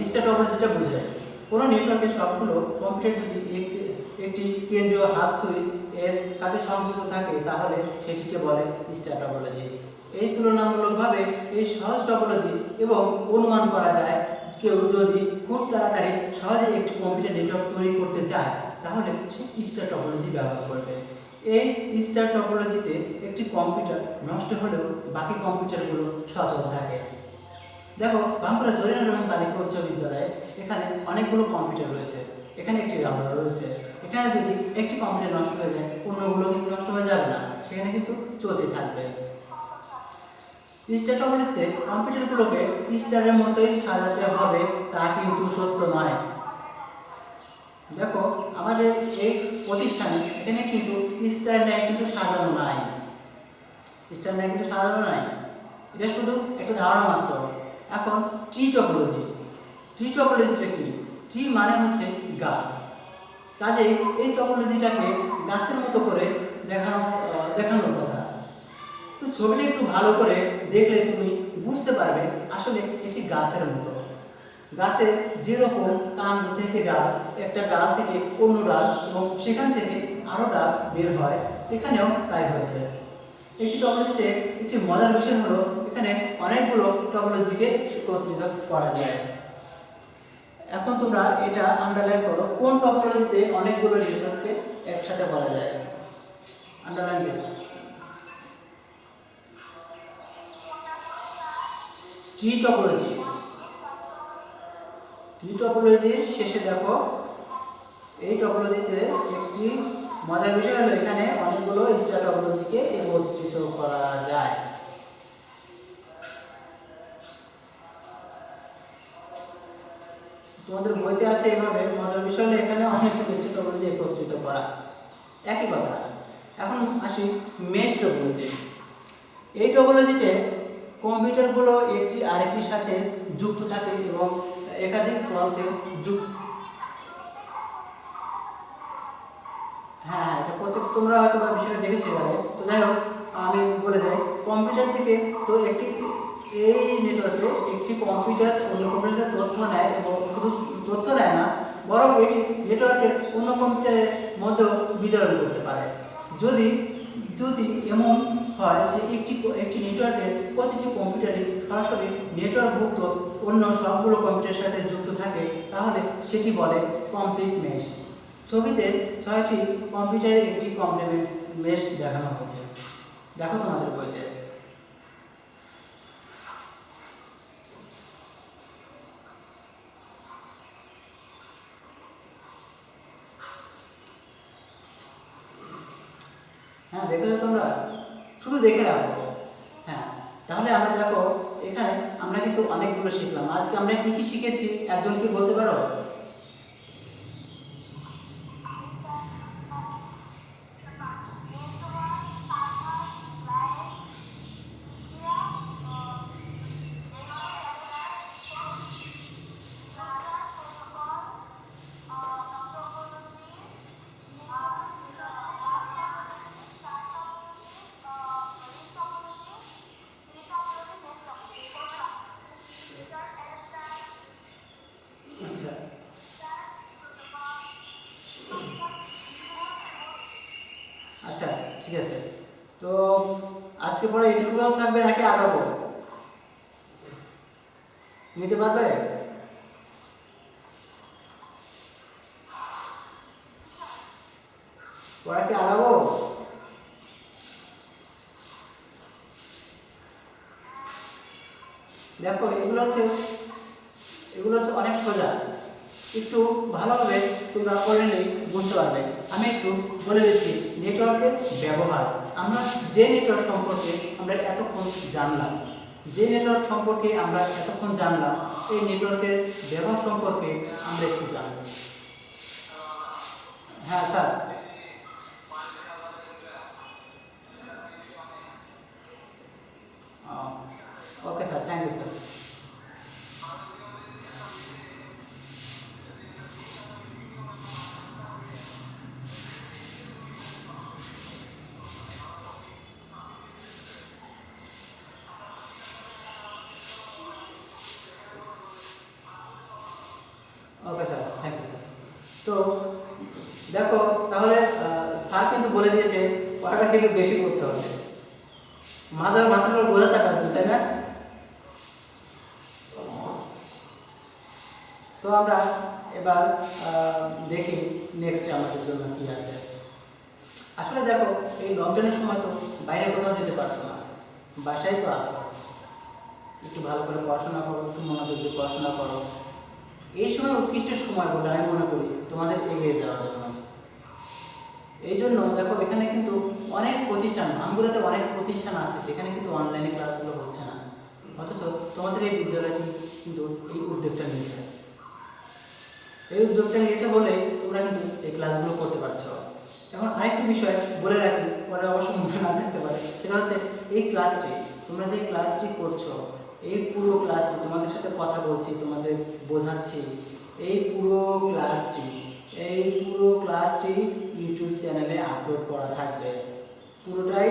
Speaker 1: স্টার টপোলজিটা বুঝাই। কোনো নেটওয়ার্কের সবগুলো কম্পিউটার যদি একটি কেন্দ্রীয় হাব সুইচ এর সাথে সংযুক্ত থাকে তাহলে সেটিকে বলে স্টার টপোলজি। এই তুলনামূলকভাবে এই সহজ টপোলজি এবং অনুমান করা যায় কেউ যদি খুব তাড়াতাড়ি সহজে একটি কম্পিউটার নেটওয়ার্ক তৈরি করতে চায় তাহলে সে স্টার টপোলজি ব্যবহার করবে। এই স্টার টপোলজিতে একটি কম্পিউটার নষ্ট হলেও বাকি কম্পিউটারগুলো সচল থাকে। দেখো, বাঁকুড়া জরিনা রহিম বালিকা উচ্চ বিদ্যালয়ে এখানে অনেকগুলো কম্পিউটার রয়েছে, এখানে একটি রাউটার রয়েছে। এখানে যদি একটি কম্পিউটার নষ্ট হয়ে যায় অন্যগুলো কিন্তু নষ্ট হয়ে যাবে না, সেখানে কিন্তু চলতে থাকবে। স্টার টপোলজিতে কম্পিউটারগুলোকে স্টারের মতোই সাজাতে হবে তা কিন্তু সত্য নয়। দেখো, আমাদের এই প্রতিষ্ঠানে এখানে কিন্তু স্টার ন্যায় কিন্তু সাজানো নাই, এটা শুধু একটা ধারণা মাত্র। এখন ট্রি টপোলজিটা কি? ট্রি মানে হচ্ছে গাছ, কাজেই এই টপোলজিটাকে গাছের মতো করে দেখানোর কথা। তো ছবিটা একটু ভালো করে দেখলে তুমি বুঝতে পারবে আসলে এটি গাছের মতো। গাছে যেরকম কাণ্ড থেকে ডাল, একটা ডাল থেকে অন্য ডাল এবং সেখান থেকে আরও ডাল বের হয়, এখানেও তাই হয়েছে। একটি টপোলজিতে একটি মজার বিষয় হলো এখানে অনেকগুলো টপোলজিকে একত্রিত করা যায়। এখন তোমরা এটা আন্ডারলাইন করো, কোন টপোলজিতে অনেকগুলো নেটওয়ার্ককে একসাথে করা যায়। Underline this. ট্রি টপোলজির শেষে দেখো, এই টপোলজিতে একটি মজার বিষয় হলো এখানে অনেকগুলো স্টার টপোলজিকে একত্রিত করা যায়। তোমাদের বইতে আছে এইভাবে, মজার বিষয় হলো এখানে অনেকগুলো স্টার টপোলজি একত্রিত করা, একই কথা। এখন আসি মেশ টপোলজি। এই টপোলজিতে কম্পিউটারগুলো একটি আরেকটির সাথে যুক্ত থাকে এবং একাধিক পথে হ্যাঁ, এটা প্রত্যেক তোমরা হয়তো বা বিষয়টা দেখেছো এর আগে। তো যাই হোক, আমি বলে যাই, কম্পিউটার থেকে তো এই নেটওয়ার্কে একটি কম্পিউটার অন্য কম্পিউটার তথ্য নেয় এবং শুধু তথ্য নেয় না, বরং এটি নেটওয়ার্কের অন্য কম্পিউটারের মধ্যেও বিতরণ করতে পারে। যদি যদি এমন হয় যে একটি নেটওয়ার্কের প্রতিটি কম্পিউটারে সরাসরি নেটওয়ার্কভুক্ত অন্য সবগুলো কম্পিউটারের সাথে যুক্ত থাকে, তাহলে সেটি বলে কমপ্লিট মেশ। ছবিতে 6টি কম্পিউটারের একটি কমপ্লিট মেশ দেখানো হয়েছে, দেখো তোমাদের বইতে। হ্যাঁ, দেখেছো তোমরা? শুধু দেখে রাখো। হ্যাঁ, তাহলে আমরা দেখো এখানে আমরা কিন্তু অনেকগুলো শিখলাম। আজকে আমরা কি কি শিখেছি একজন কি বলতে পারো? আচ্ছা, আচ্ছা, ঠিক আছে। তো আজকে পরে এইটুকু থাকবে নাকি আগাবো? নিতে পারবে? পড়া কি আগাবো? দেখো এগুলো হচ্ছে অনেক সোজা, একটু ভালোভাবে তোমরা পড়ে নিলেই বুঝতে পারবে। আমি একটু বলে দিচ্ছি নেটওয়ার্কের ব্যবহার। আমরা যে নেটওয়ার্ক সম্পর্কে আমরা এতক্ষণ জানলাম, এই নেটওয়ার্কের ব্যবহার সম্পর্কে আমরা একটু জানব। হ্যাঁ sir. Okay sir, thank you sir. Okay sir, thank you sir. তো দেখো তাহলে স্যার কিন্তু বলে দিয়েছে পড়াটা কিন্তু বেশি করতে হবে, মাথার উপর বোঝা চাপা দিতে, তাই না? তো আমরা এবার দেখি নেক্সটে আমাদের জন্য কি আছে। আসলে দেখো এই লকডাউনের সময় তো বাইরে কোথাও যেতে পারছো না, বাসায় তো আছো। একটু ভালো করে পড়াশোনা করো, একটু মনোযোগ দিয়ে পড়াশোনা করো। এই সময় উৎকৃষ্ট সময় বলে আমি মনে করি তোমাদের এগিয়ে যাওয়ার জন্য। এই জন্য দেখো এখানে কিন্তু অনেক প্রতিষ্ঠান, ভাঙ্গুরাতে অনেক প্রতিষ্ঠান আছে যেখানে কিন্তু অনলাইনে ক্লাসগুলো হচ্ছে না, অথচ তোমাদের এই বিদ্যালয়টি কিন্তু এই উদ্যোগটা নিয়েছে। বলে তোমরা কিন্তু এই ক্লাসগুলো করতে পারছো। এখন আরেকটি বিষয় বলে রাখি, পরে অবশ্য মনে না থাকতে পারে, সেটা হচ্ছে এই ক্লাসটি, তোমরা যে ক্লাসটি করছো, এই পুরো ক্লাসটি তোমাদের সাথে কথা বলছি, তোমাদের বোঝাচ্ছি, এই পুরো ক্লাসটি ইউটিউব চ্যানেলে আপলোড করা থাকবে। পুরোটাই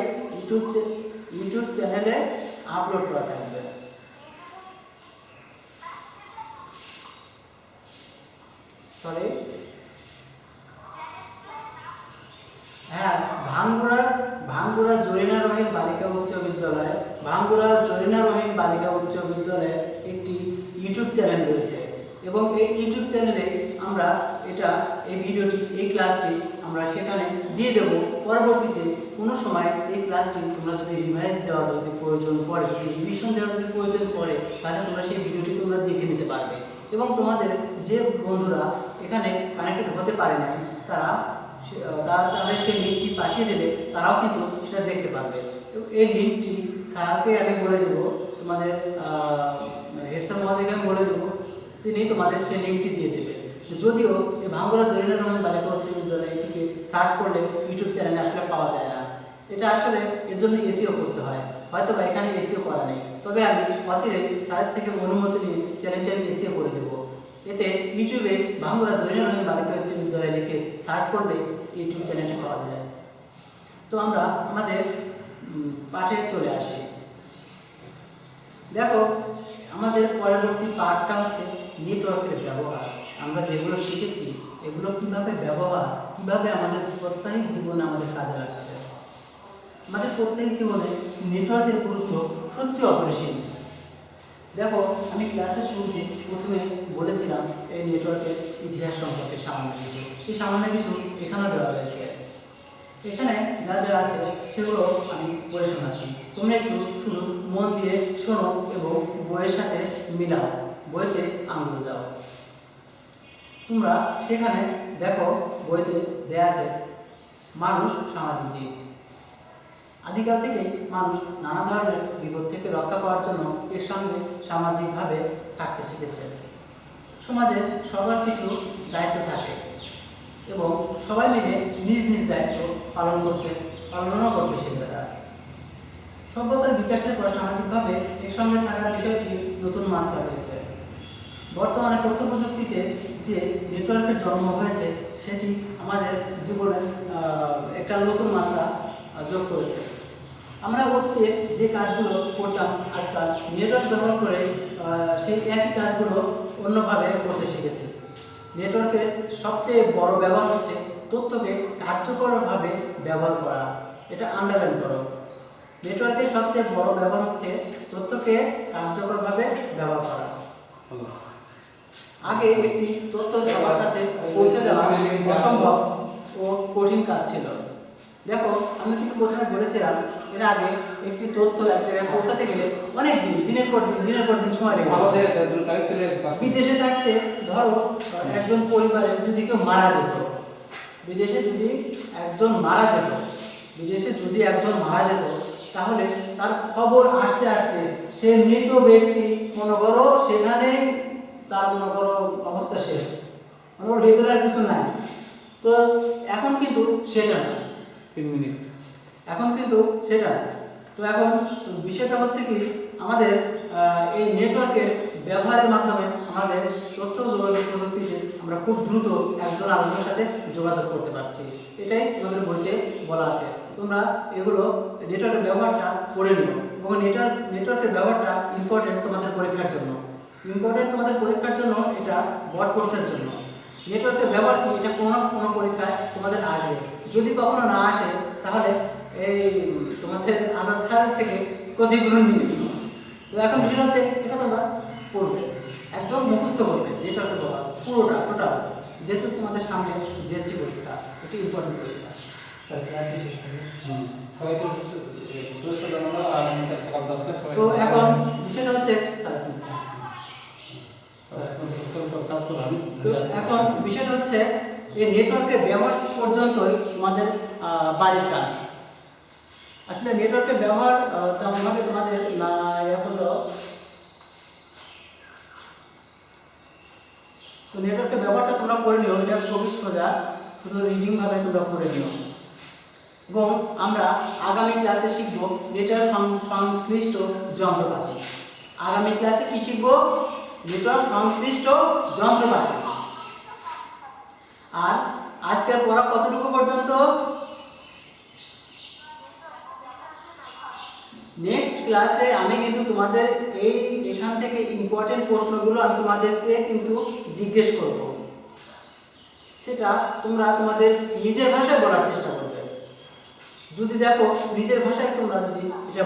Speaker 1: ইউটিউব চ্যানেলে আপলোড করা থাকবে। সরি, হ্যাঁ, ভাঙ্গুরা জরিনা রহিম বালিকা উচ্চ বিদ্যালয়ে একটি ইউটিউব চ্যানেল রয়েছে, এবং এই ইউটিউব চ্যানেলে আমরা এই ক্লাসটি আমরা সেখানে দিয়ে দেব। পরবর্তীতে কোনো সময় এই ক্লাসটি তোমরা যদি রিভাইজ দেওয়ার যদি প্রয়োজন পড়ে, যদি রিভিশন দেওয়ার যদি প্রয়োজন পড়ে, তাহলে তোমরা সেই ভিডিওটি তোমরা দেখে নিতে পারবে। এবং তোমাদের যে বন্ধুরা এখানে কানেক্টেড হতে পারে নাই, তাদের সেই লিঙ্কটি পাঠিয়ে দিলে তারাও কিন্তু সেটা দেখতে পারবে। এই লিঙ্কটি স্যারকে আমি বলে দেবো, তোমাদের হেড স্যার মহাশয়কে আমি বলে দেবো, তিনি তোমাদের সেই লিঙ্কটি দিয়ে দেবে। যদিও এই ভাঙ্গুরা জরিনা রহিম বালিকা উচ্চ বিদ্যালয় এটিকে সার্চ করলে ইউটিউব চ্যানেলে আসলে পাওয়া যায় না। এটা আসলে এর জন্য এসিও করতে হয়, হয়তো বা এখানে এসিও করা নেই। তবে আমি অচিরে স্যারের থেকে অনুমতি নিয়ে চ্যানেলটি আমি এসিও করে দেবো। এতে ইউটিউবে ভাঙ্গুরা জরিনা রহিম বালিকা উচ্চ বিদ্যালয় লিখে সার্চ করলে ইউটিউব চ্যানেলটি পাওয়া যায়। তো আমরা আমাদের পাঠে চলে আসি। দেখো আমাদের পরবর্তী পার্টটা হচ্ছে নেটওয়ার্কের ব্যবহার। আমরা যেগুলো শিখেছি এগুলো কিভাবে ব্যবহার, কিভাবে আমাদের প্রত্যেক জীবনে আমাদের কাজে লাগছে। আমাদের প্রত্যেক জীবনে নেটওয়ার্কের গুরুত্ব সত্যি অপরিসীম। দেখো, আমি ক্লাসের শুরুতে প্রথমে বলেছিলাম এই নেটওয়ার্কের ইতিহাস সম্পর্কে সামান্য কিছু, সেই সামান্য কিছু এখানেও দেওয়া রয়েছে। এখানে যা যা আছে সেগুলো আমি বলে শোনাচ্ছি, তোমরা একটু শুধু মন দিয়ে শোনো এবং বইয়ের সাথে মিলাও, বইতে আঙুল দাও। তোমরা সেখানে দেখো বইতে দেয়া আছে মানুষ সামাজিক জীব। আদিকাল থেকে মানুষ নানা ধরনের বিপদ থেকে রক্ষা পাওয়ার জন্য এর সঙ্গে সামাজিকভাবে থাকতে শিখেছে। সমাজে সবার কিছু দায়িত্ব থাকে এবং সবাই মিলে নিজ নিজ দায়িত্ব পালনও করতে শিখে তারা। সভ্যতার বিকাশের পর সামাজিকভাবে এর সঙ্গে থাকার বিষয়টি নতুন মাত্রা পেয়েছে। বর্তমানে তথ্য প্রযুক্তিতে যে নেটওয়ার্কের জন্ম হয়েছে সেটি আমাদের জীবনের একটা নতুন মাত্রা যোগ করেছে। আমরা অতীতে যে কাজগুলো করতাম আজকাল নেটওয়ার্ক ব্যবহার করে সেই একই কাজগুলো অন্যভাবে করতে শিখেছে। নেটওয়ার্কের সবচেয়ে বড় ব্যবহার হচ্ছে তথ্যকে কার্যকরভাবে ব্যবহার করা। এটা আন্ডারলাইন করো। নেটওয়ার্কের সবচেয়ে বড় ব্যবহার হচ্ছে তথ্যকে কার্যকরভাবে ব্যবহার করা। আগে একটি তথ্য সবার কাছে পৌঁছে দেওয়া অসম্ভব ও কঠিন কাজ ছিল। দেখো, আমি কিন্তু প্রথমে বলেছিলাম এর আগে একটি তথ্য এক জায়গায় পৌঁছাতে গেলে অনেক দিনের পর দিন সময় লেগে যেত। বিদেশে থাকতে ধরো একজন পরিবারে যদি কেউ মারা যেত, বিদেশে যদি একজন মারা যেত তাহলে তার খবর আসতে আসতে সে মৃত ব্যক্তি মনে করো সেখানেই তার মনে করো অবস্থা শেষ, মনে করো ভেতরে আর কিছু নাই। তো এখন কিন্তু সেটা না, এখন কিন্তু সেটা না। তো এখন বিষয়টা হচ্ছে কি, আমাদের এই নেটওয়ার্কের ব্যবহারের মাধ্যমে আমাদের তথ্য যোগাযোগ প্রযুক্তিতে আমরা খুব দ্রুত একজন আরেকজনের সাথে যোগাযোগ করতে পারছি। এটাই আমাদের বইতে বলা আছে। তোমরা এগুলো নেটওয়ার্কের ব্যবহারটা করে নিও এবং নেটওয়ার্কের ব্যবহারটা ইম্পর্টেন্ট তোমাদের পরীক্ষার জন্য। এটা বড় প্রশ্নের জন্য। নেটওয়ার্কের ব্যবহার কি, এটা কোনো পরীক্ষায় তোমাদের আসবে। যদি কখনো না আসে তাহলে এই তোমাদের আজাদ স্যারের থেকে ক্ষতিপূরণ নিয়ে দিল। তো এখন বিষয় হচ্ছে এটা তোমরা পড়বে, একদম মুখস্থ করবে নেটওয়ার্কের ব্যবহার পুরোটা টোটাল, যেহেতু তোমাদের সামনে জিএসসি পরীক্ষা, এটি ইম্পর্টেন্ট পরীক্ষা। তো এখন বিষয়টা হচ্ছে এই নেটওয়ার্কের ব্যবহার পর্যন্তই তোমাদের বাড়ির কাজ। আসলে নেটওয়ার্কের ব্যবহার তেমনভাবে তোমাদের না হলো। তো নেটওয়ার্কের ব্যবহারটা তোমরা করে নিও, এটা খুবই সোজা, শুধু রিডিং ভাবে তোমরা করে নিও। এবং আমরা আগামী ক্লাসে শিখব নেটওয়ার্ক সংশ্লিষ্ট যন্ত্রপাতি। আগামী ক্লাসে কি শিখব? নেটওয়ার্ক সংশ্লিষ্ট যন্ত্রপাতি। আর আজকের পড়া কতটুকু পর্যন্ত? নেক্সট ক্লাসে আমি কিন্তু তোমাদের এখান থেকে ইম্পর্টেন্ট প্রশ্নগুলো আমি তোমাদেরকে কিন্তু জিজ্ঞেস করব। সেটা তোমরা তোমাদের নিজের ভাষায় বলার চেষ্টা করবে। যদি দেখো নিজের ভাষায় তোমরা যদি এটা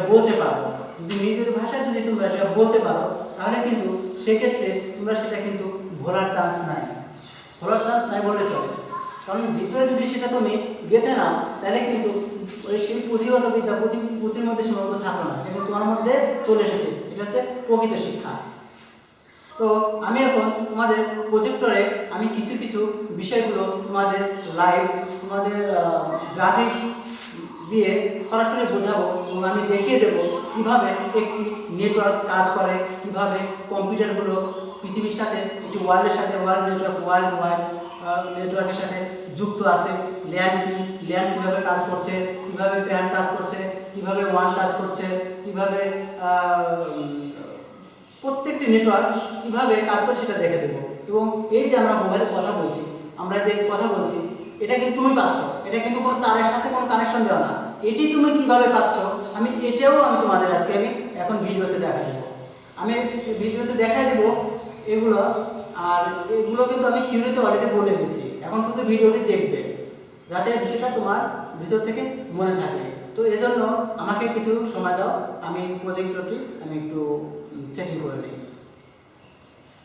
Speaker 1: বলতে পারো, তাহলে কিন্তু সেক্ষেত্রে তোমরা সেটা কিন্তু ভোলার চান্স নাই বললে চলে। কারণ ভিতরে যদি সেটা তুমি গেঁথে নাও তাহলে কিন্তু সেই পুঁথিগত বিদ্যা পুঁথির মধ্যে সীমাবদ্ধ থাকো না, কিন্তু তোমার মধ্যে চলে এসেছে। এটা হচ্ছে প্রকৃত শিক্ষা। তো আমি এখন তোমাদের প্রজেক্টরে আমি কিছু বিষয়গুলো তোমাদের লাইভ, তোমাদের গ্রাফিক্স দিয়ে সরাসরি বোঝাবো এবং আমি দেখিয়ে দেবো কিভাবে একটি নেটওয়ার্ক কাজ করে, কিভাবে কম্পিউটারগুলো পৃথিবীর সাথে একটি ওয়ার্ল্ডের সাথে ওয়ার্ল্ড নেটওয়ার্কের সাথে যুক্ত আছে। ল্যান কীভাবে কাজ করছে, কীভাবে প্যান কাজ করছে, কীভাবে ওয়ান কাজ করছে, কীভাবে প্রত্যেকটি নেটওয়ার্ক কীভাবে কাজ করে সেটা দেখে দেবো। এবং এই যে আমরা মোবাইলে কথা বলছি, এটা কিন্তু তুমি পাচ্ছ, এটা কিন্তু কোনো তারের সাথে কোনো কানেকশন দেওয়া না। এটি তুমি কিভাবে পাচ্ছ এটাও তোমাদের আজকে আমি এখন ভিডিওতে দেখাই দেবো। এগুলো আর এগুলো কিন্তু আমি থিওরিতে অলরেডি বলে দিয়েছি, এখন শুধু ভিডিওটি দেখবে যাতে বিষয়টা তোমার ভিতর থেকে মনে থাকে। তো এজন্য আমাকে কিছু সময় দাও, আমি প্রজেক্টরটি আমি একটু সেটিং করে নিই,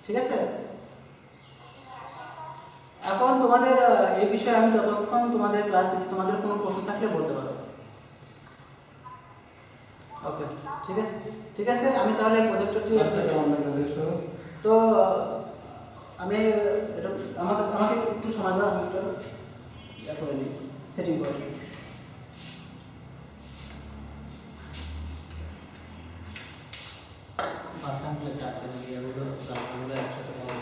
Speaker 1: ঠিক আছে? এখন তোমাদের এই বিষয়ে আমি যতক্ষণ তোমাদের ক্লাস দিচ্ছি তোমাদের কোনো প্রশ্ন থাকলে বলতে পারো। ওকে, ঠিক আছে, ঠিক আছে। আমি তাহলে প্রজেক্টরটি তো আমি এটা আমাকে একটু সময় দাও, আমি একটু করে নিই, সেটিং করে নিই। ভাষাগুলো কাটতে দিয়ে এগুলো গানগুলো একসাথে পাবো।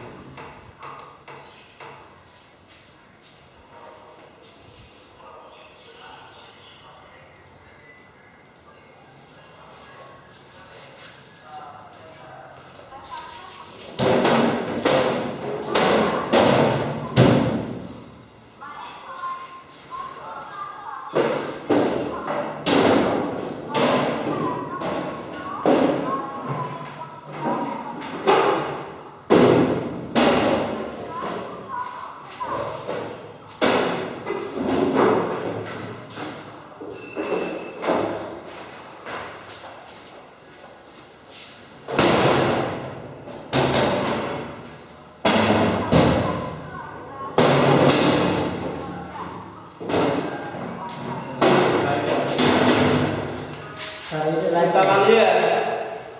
Speaker 1: স্যার এটা লাইভ,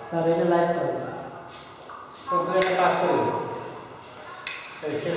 Speaker 1: স্যার এটা লাইভ করো।